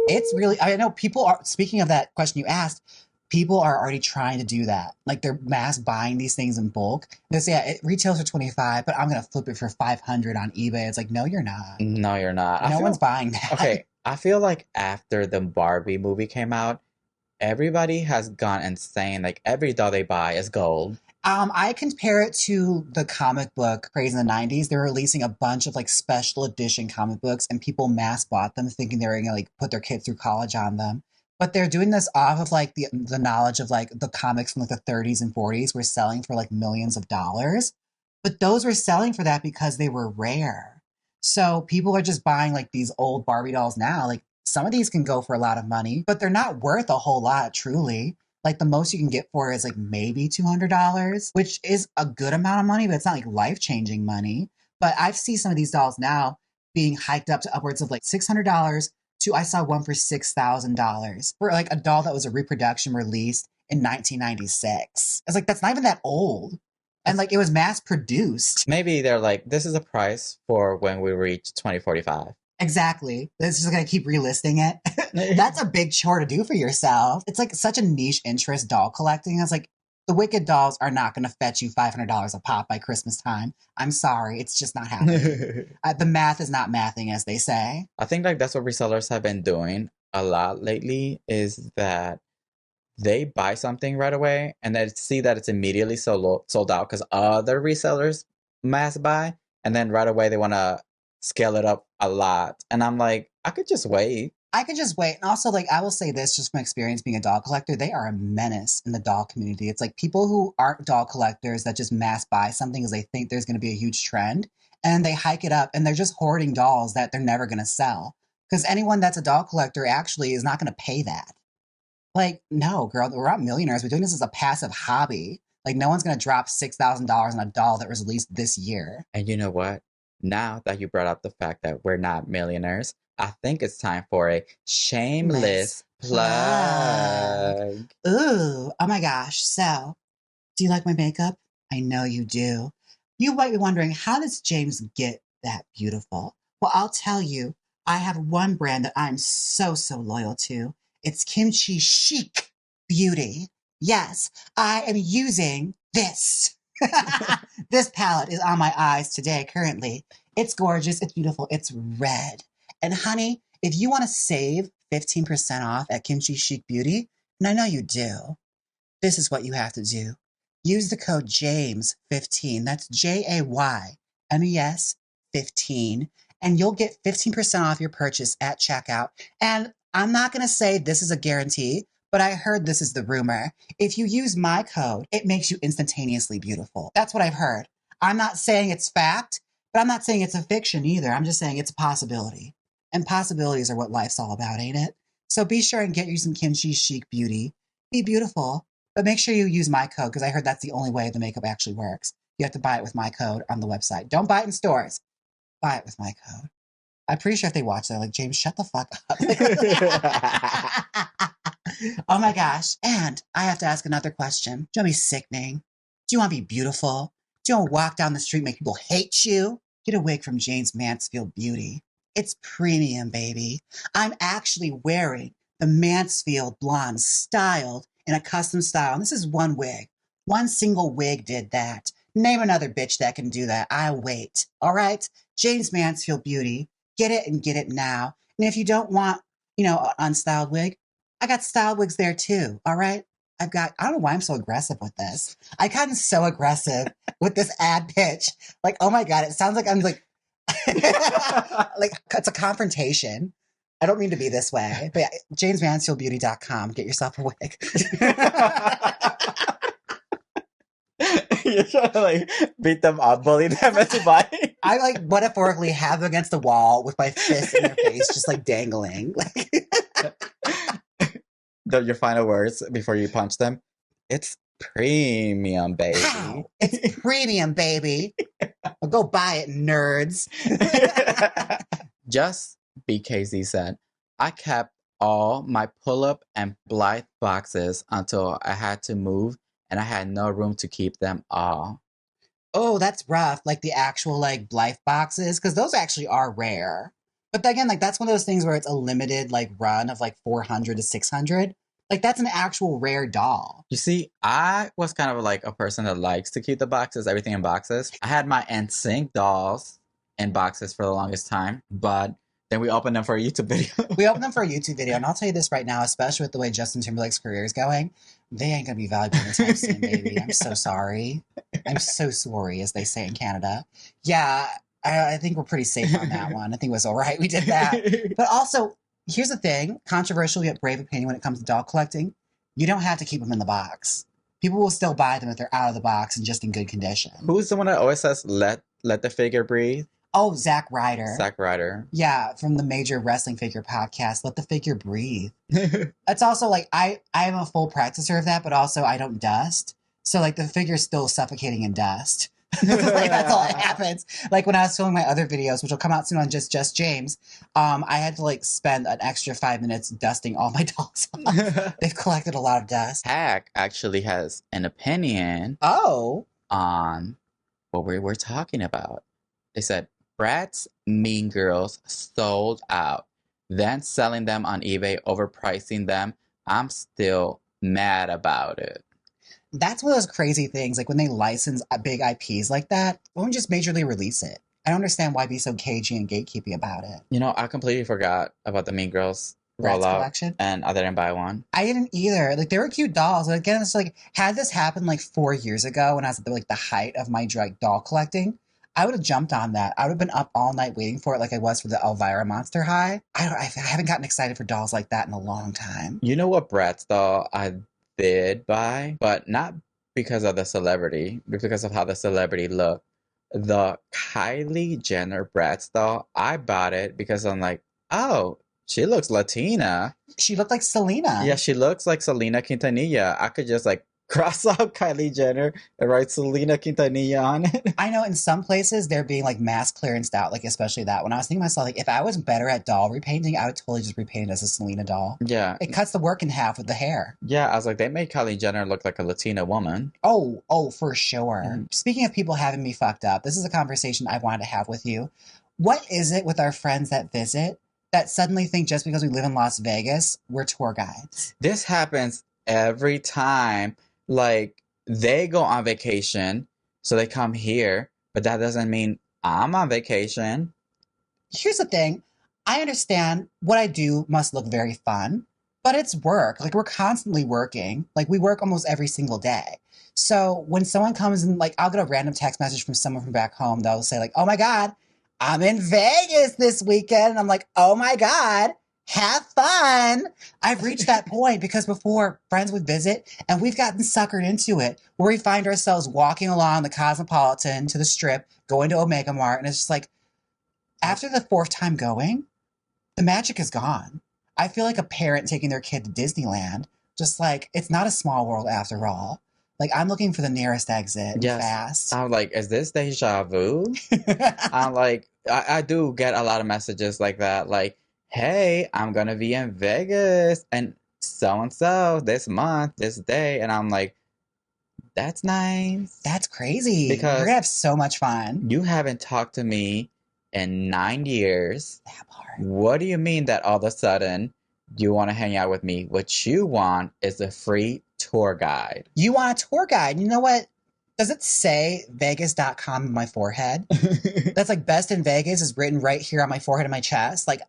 It's really, I know people are, speaking of that question you asked, people are already trying to do that. Like they're mass buying these things in bulk. They say, yeah, it retails for 25, but I'm going to flip it for 500 on eBay. It's like, no, you're not. No, you're not. No one's buying that. Okay, I feel like after the Barbie movie came out, everybody has gone insane. Like every doll they buy is gold. I compare it to the comic book craze in the 90s. They were releasing a bunch of like special edition comic books and people mass bought them thinking they were going to like put their kid through college on them. But they're doing this off of like the knowledge of like the comics from like the 30s and 40s were selling for like millions of dollars. But those were selling for that because they were rare. So people are just buying like these old Barbie dolls now. Like some of these can go for a lot of money, but they're not worth a whole lot truly. Like the most you can get for is like maybe $200, which is a good amount of money, but it's not like life-changing money. But I've seen some of these dolls now being hiked up to upwards of like $600 to I saw one for $6,000 for like a doll that was a reproduction released in 1996. It's like, that's not even that old. And like it was mass produced. Maybe they're like, this is a price for when we reach 2045. Exactly. This is just gonna keep relisting it. That's a big chore to do for yourself. It's like such a niche interest, doll collecting. I was like, the Wicked dolls are not gonna fetch you $500 a pop by Christmas time. I'm sorry, it's just not happening. The math is not mathing, as they say. I think like that's what resellers have been doing a lot lately, is that they buy something right away and then see that it's immediately sold out because other resellers mass buy, and then right away they want to scale it up a lot. And I'm like, I could just wait. I could just wait. And also, like, I will say this just from experience being a doll collector, they are a menace in the doll community. It's like people who aren't doll collectors that just mass buy something because they think there's going to be a huge trend, and they hike it up and they're just hoarding dolls that they're never going to sell. Because anyone that's a doll collector actually is not going to pay that. Like, no, girl, we're not millionaires. We're doing this as a passive hobby. Like, no one's going to drop $6,000 on a doll that was released this year. And you know what? Now that you brought up the fact that we're not millionaires, I think it's time for a shameless plug. Ooh, oh my gosh. So, do you like my makeup? I know you do. You might be wondering, how does Jaymes get that beautiful? Well, I'll tell you, I have one brand that I'm so loyal to. It's Kimchi Chic Beauty. Yes, I am using this. This palette is on my eyes today, currently. It's gorgeous. It's beautiful. It's red. And honey, if you want to save 15% off at Kimchi Chic Beauty, and I know you do, this is what you have to do. Use the code JAYMES15. That's JAYMES 15. And you'll get 15% off your purchase at checkout. And I'm not going to say this is a guarantee, but I heard this is the rumor. If you use my code, it makes you instantaneously beautiful. That's what I've heard. I'm not saying it's fact, but I'm not saying it's a fiction either. I'm just saying it's a possibility. And possibilities are what life's all about, ain't it? So be sure and get you some Kimchi Chic Beauty. Be beautiful, but make sure you use my code because I heard that's the only way the makeup actually works. You have to buy it with my code on the website. Don't buy it in stores. Buy it with my code. I'm pretty sure if they watch that, like, Jaymes, shut the fuck up. Oh my gosh. And I have to ask another question. Do you want to be sickening? Do you want to be beautiful? Do you want to walk down the street and make people hate you? Get a wig from Jaymes Mansfield Beauty. It's premium, baby. I'm actually wearing the Mansfield blonde styled in a custom style. And this is one wig. One single wig did that. Name another bitch that can do that. I wait. All right? Jaymes Mansfield Beauty. Get it and get it now. And if you don't want, an unstyled wig, I got styled wigs there too. All right? I don't know why I'm so aggressive with this. I gotten so aggressive with this ad pitch. Like, oh my God, it sounds like I'm like, like it's a confrontation. I don't mean to be this way, but yeah, JamesMansfieldBeauty.com. Get yourself a wig. You're trying to like beat them up, bully them into buying. I like metaphorically have them against the wall with my fist in their face, just like dangling. Your final words before you punch them. It's premium, baby. How? It's premium, baby. Well, go buy it, nerds. Just BKZ said, I kept all my pull-up and Blythe boxes until I had to move and I had no room to keep them all. Oh, that's rough. Like the actual like Blythe boxes, because those actually are rare. But again, like that's one of those things where it's a limited like run of like 400 to 600. Like that's an actual rare doll. You see, I was kind of like a person that likes to keep the boxes, everything in boxes. I had my NSYNC dolls in boxes for the longest time, but then we opened them for a YouTube video. We opened them for a YouTube video, and I'll tell you this right now, especially with the way Justin Timberlake's career is going, they ain't gonna be valuable anytime soon, baby. I'm so sorry. I'm so sorry, as they say in Canada. Yeah, I think we're pretty safe on that one. I think it was all right. We did that. But also, here's the thing, controversial yet brave opinion when it comes to doll collecting. You don't have to keep them in the box. People will still buy them if they're out of the box and just in good condition. Who's the one that always says, let the figure breathe? Oh, Zack Ryder. Zack Ryder. Yeah, from the Major Wrestling Figure podcast. Let the figure breathe. It's also like, I am a full practicer of that, but also I don't dust. So like the figure's still suffocating in dust. Like that's all that happens. Like when I was filming my other videos, which will come out soon on Just Jaymes, I had to like spend an extra 5 minutes dusting all my dolls off. They've collected a lot of dust. Hack actually has an opinion. Oh. on what we were talking about. They said Bratz Mean Girls sold out, then selling them on eBay, overpricing them. I'm still mad about it. That's one of those crazy things. Like when they license big IPs like that, why don't just majorly release it? I don't understand why be so cagey and gatekeepy about it. You know, I completely forgot about the Mean Girls Bratz rollout, collection. and I didn't buy one. I didn't either. Like they were cute dolls. And again, it's like had this happened like 4 years ago when I was at the height of my doll collecting, I would have jumped on that. I would have been up all night waiting for it, like I was for the Elvira Monster High. I haven't gotten excited for dolls like that in a long time. You know what Bratz doll I did buy, but not because of the celebrity, but because of how the celebrity looked. The Kylie Jenner Bratz doll, I bought it because I'm like, oh, she looks Latina. She looked like Selena. Yeah, she looks like Selena Quintanilla. I could just like cross out Kylie Jenner and write Selena Quintanilla on it. I know in some places they're being like mass clearanced out, like especially that one. I was thinking to myself, like, if I was better at doll repainting, I would totally just repaint it as a Selena doll. Yeah. It cuts the work in half with the hair. Yeah, I was like, they made Kylie Jenner look like a Latina woman. Oh, for sure. Speaking of people having me fucked up, this is a conversation I wanted to have with you. What is it with our friends that visit that suddenly think just because we live in Las Vegas, we're tour guides? This happens every time. Like, they go on vacation, so they come here, but that doesn't mean I'm on vacation. Here's the thing. I understand what I do must look very fun, but it's work. Like, we're constantly working. Like, we work almost every single day. So when someone comes and, like, I'll get a random text message from someone from back home, they'll say, like, oh my God, I'm in Vegas this weekend. And I'm like, oh my God, have fun. I've reached that point because before friends would visit and we've gotten suckered into it where we find ourselves walking along the Cosmopolitan to the Strip, going to Omega Mart. And it's just like, after the fourth time going, the magic is gone. I feel like a parent taking their kid to Disneyland, just like, it's not a small world after all. Like, I'm looking for the nearest exit fast. I'm like, is this deja vu? I'm like, I do get a lot of messages like that. Like, hey, I'm going to be in Vegas and so this month, this day. And I'm like, that's nice. That's crazy. Because we're going to have so much fun. You haven't talked to me in 9 years. That part. What do you mean that all of a sudden you want to hang out with me? What you want is a free tour guide. You want a tour guide. You know what? Does it say Vegas.com in my forehead? That's like best in Vegas is written right here on my forehead and my chest. Like,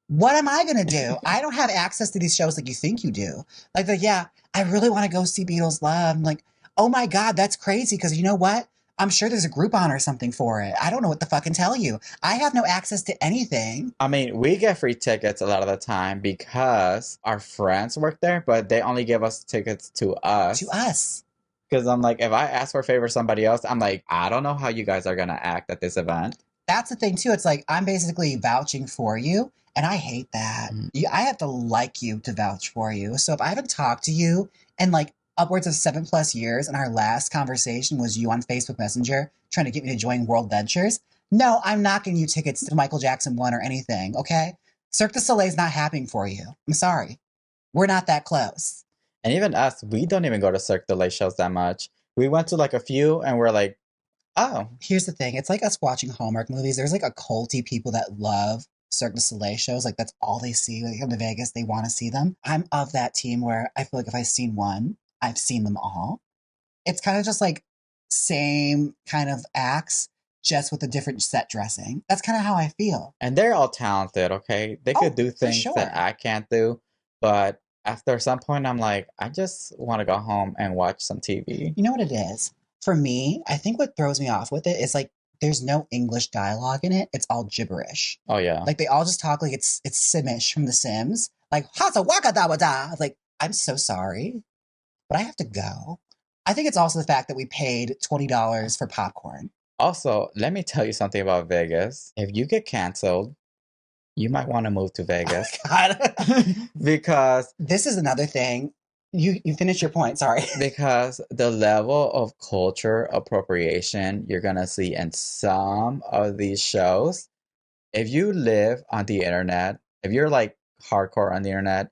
what am I going to do? I don't have access to these shows like you think you do. Like, yeah, I really want to go see Beatles Love. I'm like, oh my God, that's crazy. Because you know what? I'm sure there's a Groupon or something for it. I don't know what the fucking tell you. I have no access to anything. I mean, we get free tickets a lot of the time because our friends work there, but they only give us tickets to us. To us. Because I'm like, if I ask for a favor somebody else, I'm like, I don't know how you guys are going to act at this event. That's the thing, too. It's like, I'm basically vouching for you, and I hate that. I have to like you to vouch for you. So if I haven't talked to you in like upwards of 7+ years, and our last conversation was you on Facebook Messenger trying to get me to join World Ventures, no, I'm not getting you tickets to Michael Jackson 1 or anything, okay? Cirque du Soleil's not happening for you. I'm sorry. We're not that close. And even us, we don't even go to Cirque du Soleil shows that much. We went to like a few and we're like, oh. Here's the thing. It's like us watching Hallmark movies. There's like a culty people that love Cirque du Soleil shows. Like that's all they see. When they come to Vegas, they want to see them. I'm of that team where I feel like if I've seen one, I've seen them all. It's kind of just like same kind of acts, just with a different set dressing. That's kind of how I feel. And they're all talented, okay? They could do things that I can't do, but after some point, I'm like, I just want to go home and watch some TV. You know what it is? For me, I think what throws me off with it is like, there's no English dialogue in it. It's all gibberish. Oh, yeah. Like, they all just talk like it's Simish from The Sims. Like, hasa waka da da. Like, I'm so sorry, but I have to go. I think it's also the fact that we paid $20 for popcorn. Also, let me tell you something about Vegas. If you get canceled, you might want to move to Vegas. Oh my God. Because this is another thing. You finish your point, sorry. Because the level of culture appropriation you're going to see in some of these shows, if you live on the internet, if you're like hardcore on the internet,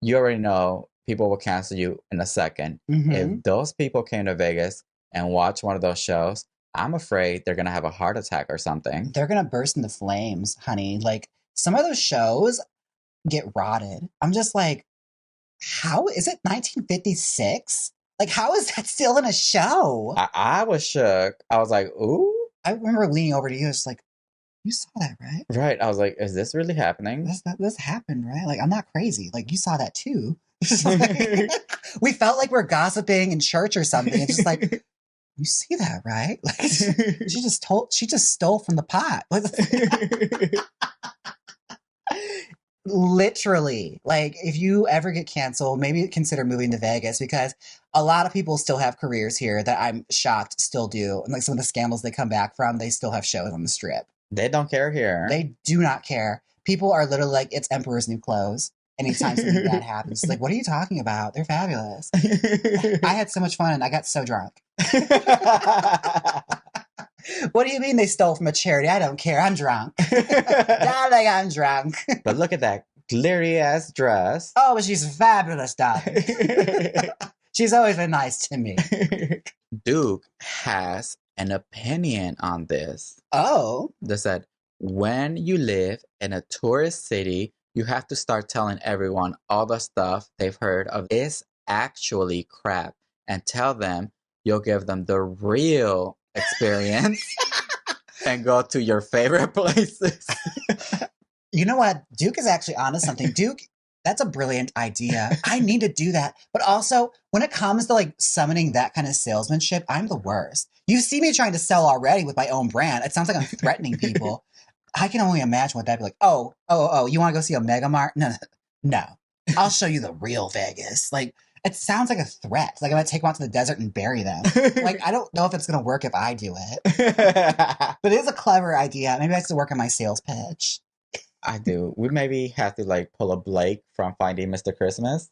you already know people will cancel you in a second. If those people came to Vegas, and watch one of those shows, I'm afraid they're going to have a heart attack or something. They're going to burst into flames, honey. Like, some of those shows get rotted. I'm just like, how is it 1956? Like, how is that still in a show? I was shook. I was like, ooh. I remember leaning over to you, just like, you saw that, right? Right. I was like, is this really happening? This happened, right? Like, I'm not crazy. Like, you saw that too. Like, we felt like we're gossiping in church or something. It's just like, you see that, right? Like, she just stole from the pot. Literally. Like, if you ever get canceled, maybe consider moving to Vegas, because a lot of people still have careers here that I'm shocked still do. And like some of the scandals they come back from, they still have shows on the Strip. They don't care here. They do not care. People are literally like, it's Emperor's New Clothes. Anytime something bad happens, it's like, what are you talking about? They're fabulous. I had so much fun and I got so drunk. What do you mean they stole from a charity? I don't care. I'm drunk. Darling, I'm drunk. But look at that glittery ass dress. Oh, but she's fabulous, darling. She's always been nice to me. Duke has an opinion on this. Oh. They said, when you live in a tourist city, you have to start telling everyone all the stuff they've heard of is actually crap, and tell them you'll give them the real experience and go to your favorite places. You know what? Duke is actually onto something. Duke, that's a brilliant idea. I need to do that. But also, when it comes to like summoning that kind of salesmanship, I'm the worst. You see me trying to sell already with my own brand. It sounds like I'm threatening people. I can only imagine what that'd be like. Oh, you want to go see a Mega Mart? No. I'll show you the real Vegas. Like, it sounds like a threat. Like I'm going to take them out to the desert and bury them. Like, I don't know if it's going to work if I do it. But it is a clever idea. Maybe I should work on my sales pitch. I do. We maybe have to like pull a Blake from Finding Mr. Christmas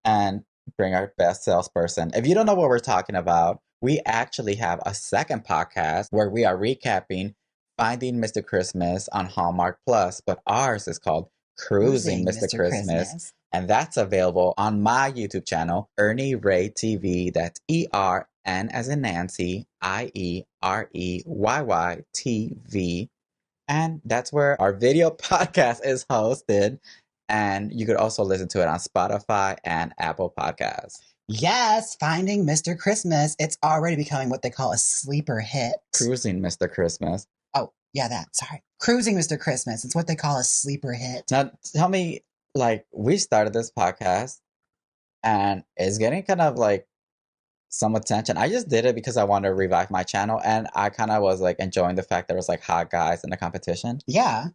and bring our best salesperson. If you don't know what we're talking about, we actually have a second podcast where we are recapping Finding Mr. Christmas on Hallmark Plus, but ours is called Cruising Mr. Christmas. And that's available on my YouTube channel, Ernie Ray TV. That's ERN as in Nancy, IEREYY TV. And that's where our video podcast is hosted. And you could also listen to it on Spotify and Apple Podcasts. Yes, Finding Mr. Christmas. It's already becoming what they call a sleeper hit. Cruising Mr. Christmas. Oh, yeah, that. Sorry. Cruising Mr. Christmas. It's what they call a sleeper hit. Now, tell me, like, we started this podcast and it's getting kind of like some attention. I just did it because I wanted to revive my channel, and I kind of was like enjoying the fact there was like hot guys in the competition. Yeah.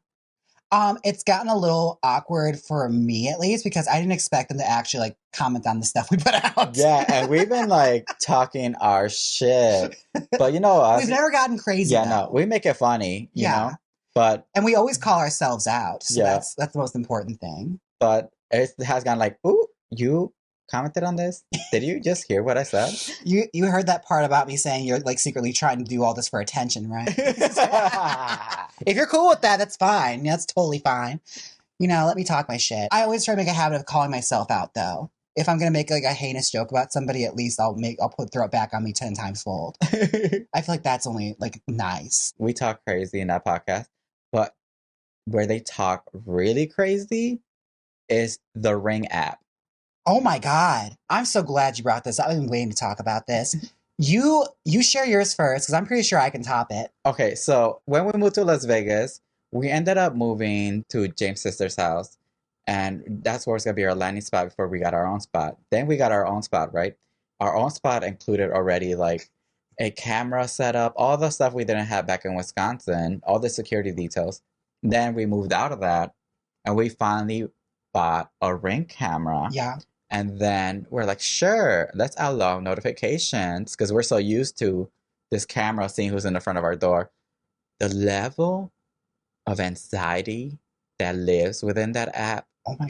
It's gotten a little awkward for me, at least, because I didn't expect them to actually like comment on the stuff we put out. Yeah, and we've been like talking our shit, but you know us. We've never gotten crazy. Yeah, though. no, we make it funny, you know. But and we always call ourselves out. So yeah, that's the most important thing. But it has gone like, ooh, you commented on this? Did you just hear what I said? You heard that part about me saying you're like secretly trying to do all this for attention, right? If you're cool with that, that's fine. That's totally fine. You know, let me talk my shit. I always try to make a habit of calling myself out, though. If I'm gonna make like a heinous joke about somebody, at least I'll throw it back on me 10 times fold. I feel like that's only like nice. We talk crazy in that podcast, but where they talk really crazy is the Ring app. Oh my God. I'm so glad you brought this up. I've been waiting to talk about this. You share yours first, because I'm pretty sure I can top it. Okay, so when we moved to Las Vegas, we ended up moving to Jaymes' sister's house. And that's where it's going to be our landing spot before we got our own spot. Then we got our own spot, right? Our own spot included already like a camera setup, all the stuff we didn't have back in Wisconsin, all the security details. Then we moved out of that and we finally bought a Ring camera. Yeah. And then we're like, sure, let's allow notifications because we're so used to this camera seeing who's in the front of our door. The level of anxiety that lives within that app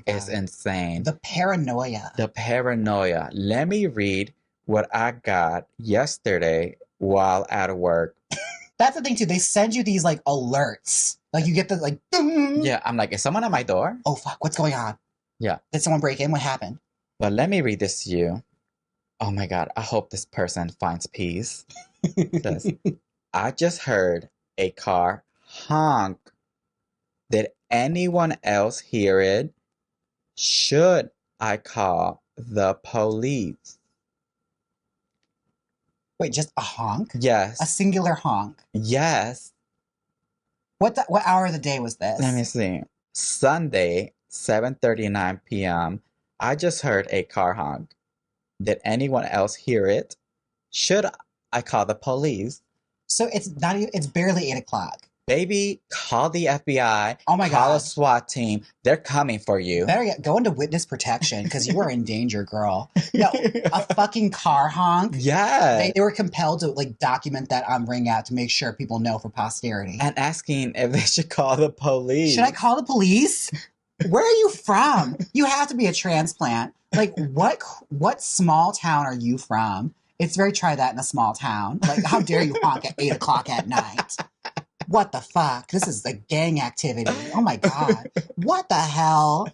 is insane. The paranoia. The paranoia. Let me read what I got yesterday while at work. That's the thing, too. They send you these, like, alerts. Like, you get the, like, ding! Yeah, I'm like, is someone at my door? Oh, fuck, what's going on? Yeah. Did someone break in? What happened? But let me read this to you. Oh my God, I hope this person finds peace. It says, I just heard a car honk. Did anyone else hear it? Should I call the police? Wait, just a honk? A Yes. singular honk. Yes. What hour of the day was this? Let me see. Sunday, 7:39 p.m. I just heard a car honk. Did anyone else hear it? Should I call the police? So it's not even, it's barely 8 o'clock. Baby, call the FBI. Oh my Call a God. SWAT team. They're coming for you. Better go into witness protection because you are in danger, girl. No, a fucking car honk. Yeah. They were compelled to like document that on Ring Out to make sure people know for posterity. And asking if they should call the police. Should I call the police? Where are you from? You have to be a transplant. Like what small town are you from? It's very try that in a small town. Like how dare you honk at 8 o'clock at night? What the fuck? This is a gang activity. Oh my God. What the hell?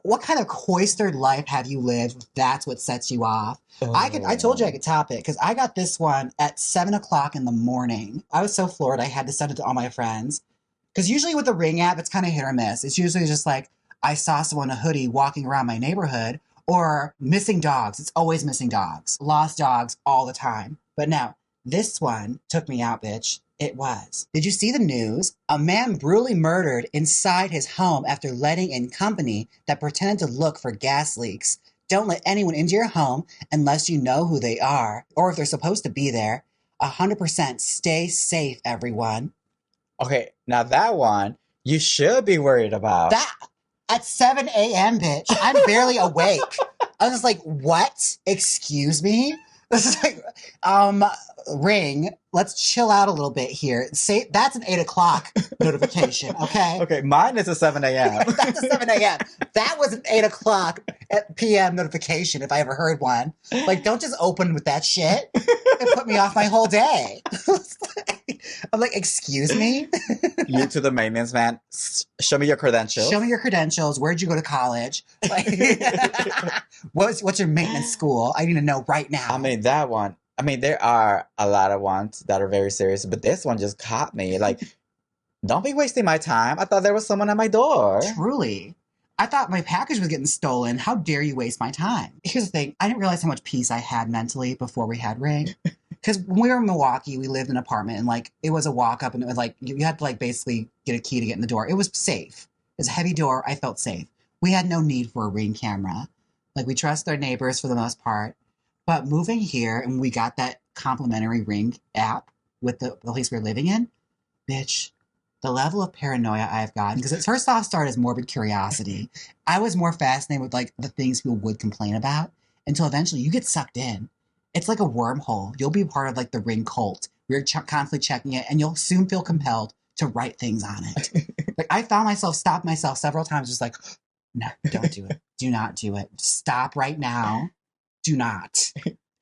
What kind of cloistered life have you lived if that's what sets you off? I told you I could top it because I got this one at 7 o'clock in the morning. I was so floored I had to send it to all my friends. Because usually with the Ring app, it's kind of hit or miss. It's usually just like I saw someone in a hoodie walking around my neighborhood or missing dogs. It's always missing dogs. Lost dogs all the time. But now, this one took me out, bitch. It was. Did you see the news? A man brutally murdered inside his home after letting in company that pretended to look for gas leaks. Don't let anyone into your home unless you know who they are or if they're supposed to be there. 100% stay safe, everyone. Okay, now that one you should be worried about. That at 7 a.m., bitch. I'm barely awake. I was just like, what? Excuse me? This is like, Ring, let's chill out a little bit here. Say that's an 8 o'clock notification, okay? Okay, mine is a 7 a.m. That's a 7 a.m. That was an 8 o'clock p.m. notification if I ever heard one. Like, don't just open with that shit. It put me off my whole day. I'm like, excuse me? You to the maintenance man. Show me your credentials. Show me your credentials. Where'd you go to college? Like, what's your maintenance school? I need to know right now. I mean, that one. I mean, there are a lot of ones that are very serious, but this one just caught me. Like, don't be wasting my time. I thought there was someone at my door. Truly. I thought my package was getting stolen. How dare you waste my time? Here's the thing. I didn't realize how much peace I had mentally before we had Ring. Because when we were in Milwaukee, we lived in an apartment and like it was a walk up and it was like you had to like basically get a key to get in the door. It was safe. It was a heavy door. I felt safe. We had no need for a Ring camera. Like we trust our neighbors for the most part. But moving here and we got that complimentary Ring app with the place we're living in, bitch, the level of paranoia I've gotten, because it first off started as morbid curiosity. I was more fascinated with like the things people would complain about until eventually you get sucked in. It's like a wormhole. You'll be part of like the Ring cult. We're constantly checking it and you'll soon feel compelled to write things on it. Like I found myself, stopped myself several times just like, no, don't do it. Do not do it. Stop right now. Do not.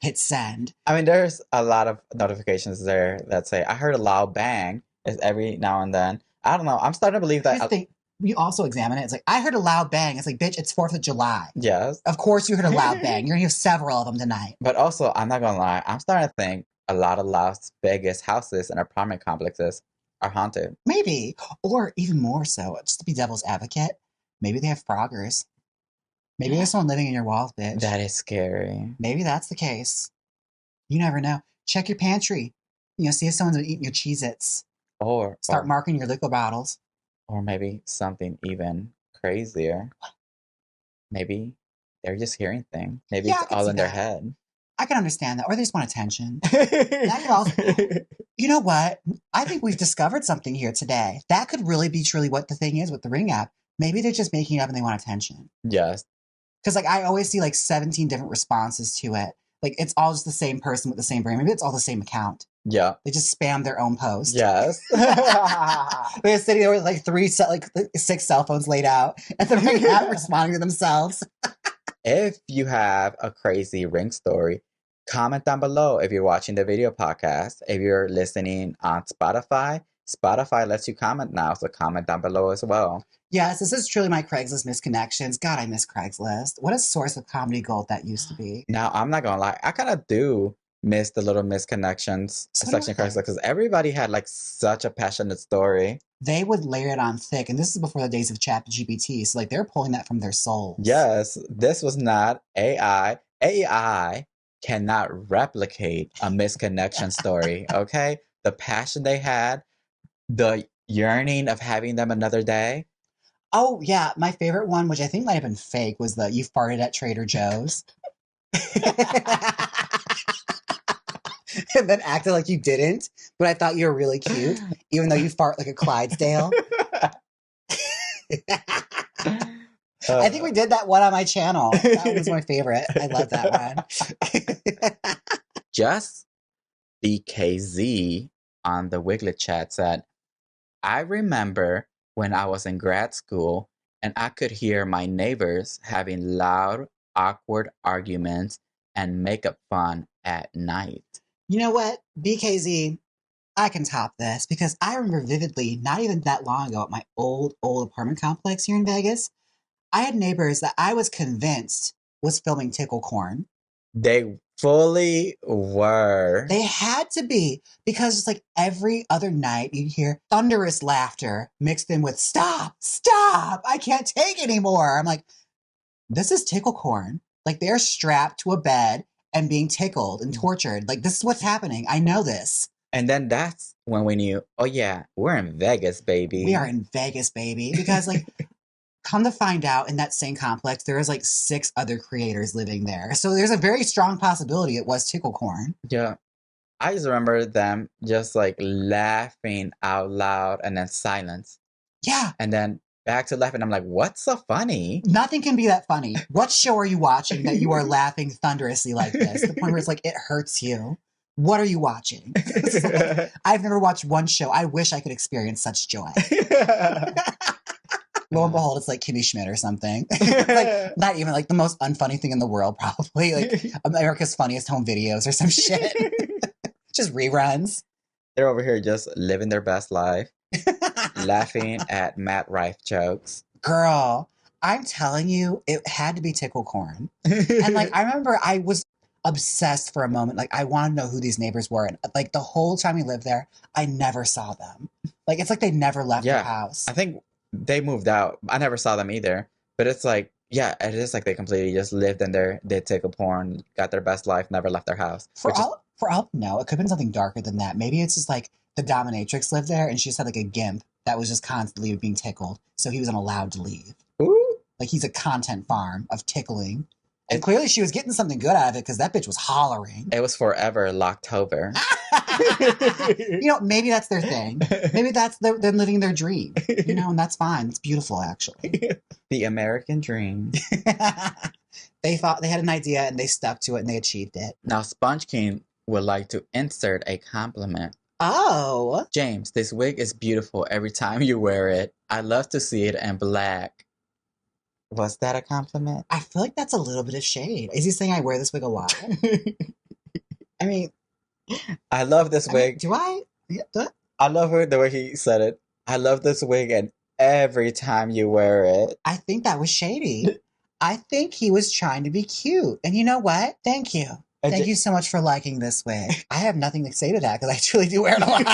Hit send. I mean, there's a lot of notifications there that say, I heard a loud bang. It's every now and then. I don't know. I'm starting to believe that. Here's the thing. We also examine it. It's like, I heard a loud bang. It's like, bitch, it's 4th of July. Yes. Of course you heard a loud bang. You're going to have several of them tonight. But also, I'm not going to lie. I'm starting to think a lot of Las Vegas houses and apartment complexes are haunted. Maybe. Or even more so, just to be devil's advocate, maybe they have froggers. Maybe there's someone living in your walls, bitch. That is scary. Maybe that's the case. You never know. Check your pantry. You know, see if someone's been eating your Cheez-Its. Start marking your liquor bottles. Or maybe something even crazier. Maybe they're just hearing things. Maybe it's all in their head. I can understand that. Or they just want attention. That could also, you know what? I think we've discovered something here today. That could really be truly what the thing is with the Ring app. Maybe they're just making it up and they want attention. Yes. Because like I always see like 17 different responses to it. Like it's all just the same person with the same brand. Maybe it's all the same account. Yeah. They just spam their own post. Yes. They're sitting there with like 6 cell phones laid out and the Ring app responding to themselves. If you have a crazy Ring story, comment down below if you're watching the video podcast. If you're listening on Spotify, Spotify lets you comment now, so comment down below as well. Yes, this is truly my Craigslist misconnections. God, I miss Craigslist. What a source of comedy gold that used to be. Now, I'm not gonna lie, I kind of do miss the little misconnections So do section I. Craigslist because everybody had like such a passionate story. They would layer it on thick, and this is before the days of Chat GPT. So like they're pulling that from their souls. Yes, this was not AI. AI cannot replicate a misconnection story, okay? The passion they had, the yearning of having them another day. Oh yeah, my favorite one, which I think might have been fake, was the "you farted at Trader Joe's." And then acted like you didn't, but I thought you were really cute, even though you fart like a Clydesdale. I think we did that one on my channel. That one was my favorite. I love that one. Just BKZ on the Wiglet chat said, I remember when I was in grad school and I could hear my neighbors having loud, awkward arguments and makeup fun at night. You know what, BKZ, I can top this because I remember vividly, not even that long ago, at my old apartment complex here in Vegas, I had neighbors that I was convinced was filming tickle corn. They fully were. They had to be, because it's like every other night you'd hear thunderous laughter mixed in with stop, I can't take anymore. I'm like, this is tickle corn. Like they're strapped to a bed and being tickled and tortured. Like this is what's happening. I know this. And then that's when we knew, oh yeah, we're in Vegas, baby. We are in Vegas, baby. Because like, come to find out, in that same complex, there is like 6 other creators living there. So there's a very strong possibility it was tickle corn. Yeah. I just remember them just like laughing out loud and then silence. Yeah. And then back to laughing. I'm like, what's so funny? Nothing can be that funny. What show are you watching that you are laughing thunderously like this? The point where it's like, it hurts you. What are you watching? Like, I've never watched one show. I wish I could experience such joy. Lo and behold, it's like Kimmy Schmidt or something. Like, not even like the most unfunny thing in the world, probably. Like America's Funniest Home Videos or some shit. Just reruns. They're over here just living their best life, laughing at Matt Rife jokes. Girl, I'm telling you, it had to be tickle corn. And like, I remember I was obsessed for a moment. Like, I wanted to know who these neighbors were. And like the whole time we lived there, I never saw them. Like, it's like they never left their house. I think they moved out. I never saw them either. But it's like, yeah, it is like they completely just lived in there, did tickle porn, got their best life, never left their house. For all no, it could have been something darker than that. Maybe it's just like the dominatrix lived there and she just had like a gimp that was just constantly being tickled. So he wasn't allowed to leave. Ooh. Like he's a content farm of tickling. And clearly she was getting something good out of it because that bitch was hollering. It was forever Locktober. You know, maybe that's their thing. Maybe that's them living their dream. You know, and that's fine. It's beautiful, actually. The American dream. They thought they had an idea and they stuck to it and they achieved it. Now, Sponge King would like to insert a compliment. Oh. James, this wig is beautiful every time you wear it. I love to see it in black. Was that a compliment? I feel like that's a little bit of shade. Is he saying I wear this wig a lot? I mean, I love this wig. Do I? Yeah, I love the way he said it. I love this wig and every time you wear it. I think that was shady. I think he was trying to be cute. And you know what? Thank you. Thank you so much for liking this wig. I have nothing to say to that because I truly do wear it a lot.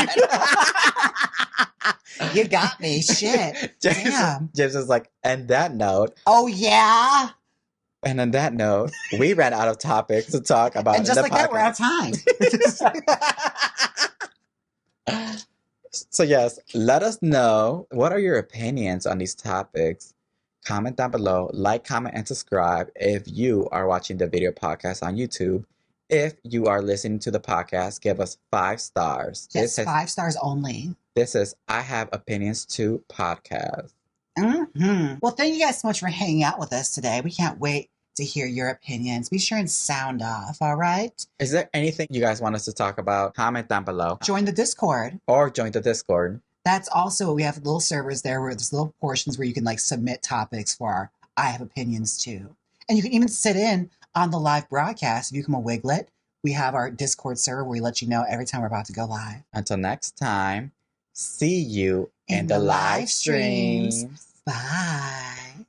You got me. Shit. Damn. James is like, and that note. Oh, yeah. And on that note, we ran out of topics to talk about. And just like that, we're out of time. So yes, let us know, what are your opinions on these topics? Comment down below, like, comment, and subscribe if you are watching the video podcast on YouTube. If you are listening to the podcast, give us 5 stars. Yes, 5 stars only. This is I Have Opinions Too podcast. Mm-hmm. Well, thank you guys so much for hanging out with us today. We can't wait to hear your opinions. Be sure and sound off, all right? Is there anything you guys want us to talk about? Comment down below. Join the Discord. Or join the Discord. That's also, we have little servers there where there's little portions where you can like submit topics for our I Have Opinions Too. And you can even sit in on the live broadcast. If you become a Wiglet, we have our Discord server where we let you know every time we're about to go live. Until next time, See you in In the the live live streams. streams. Bye.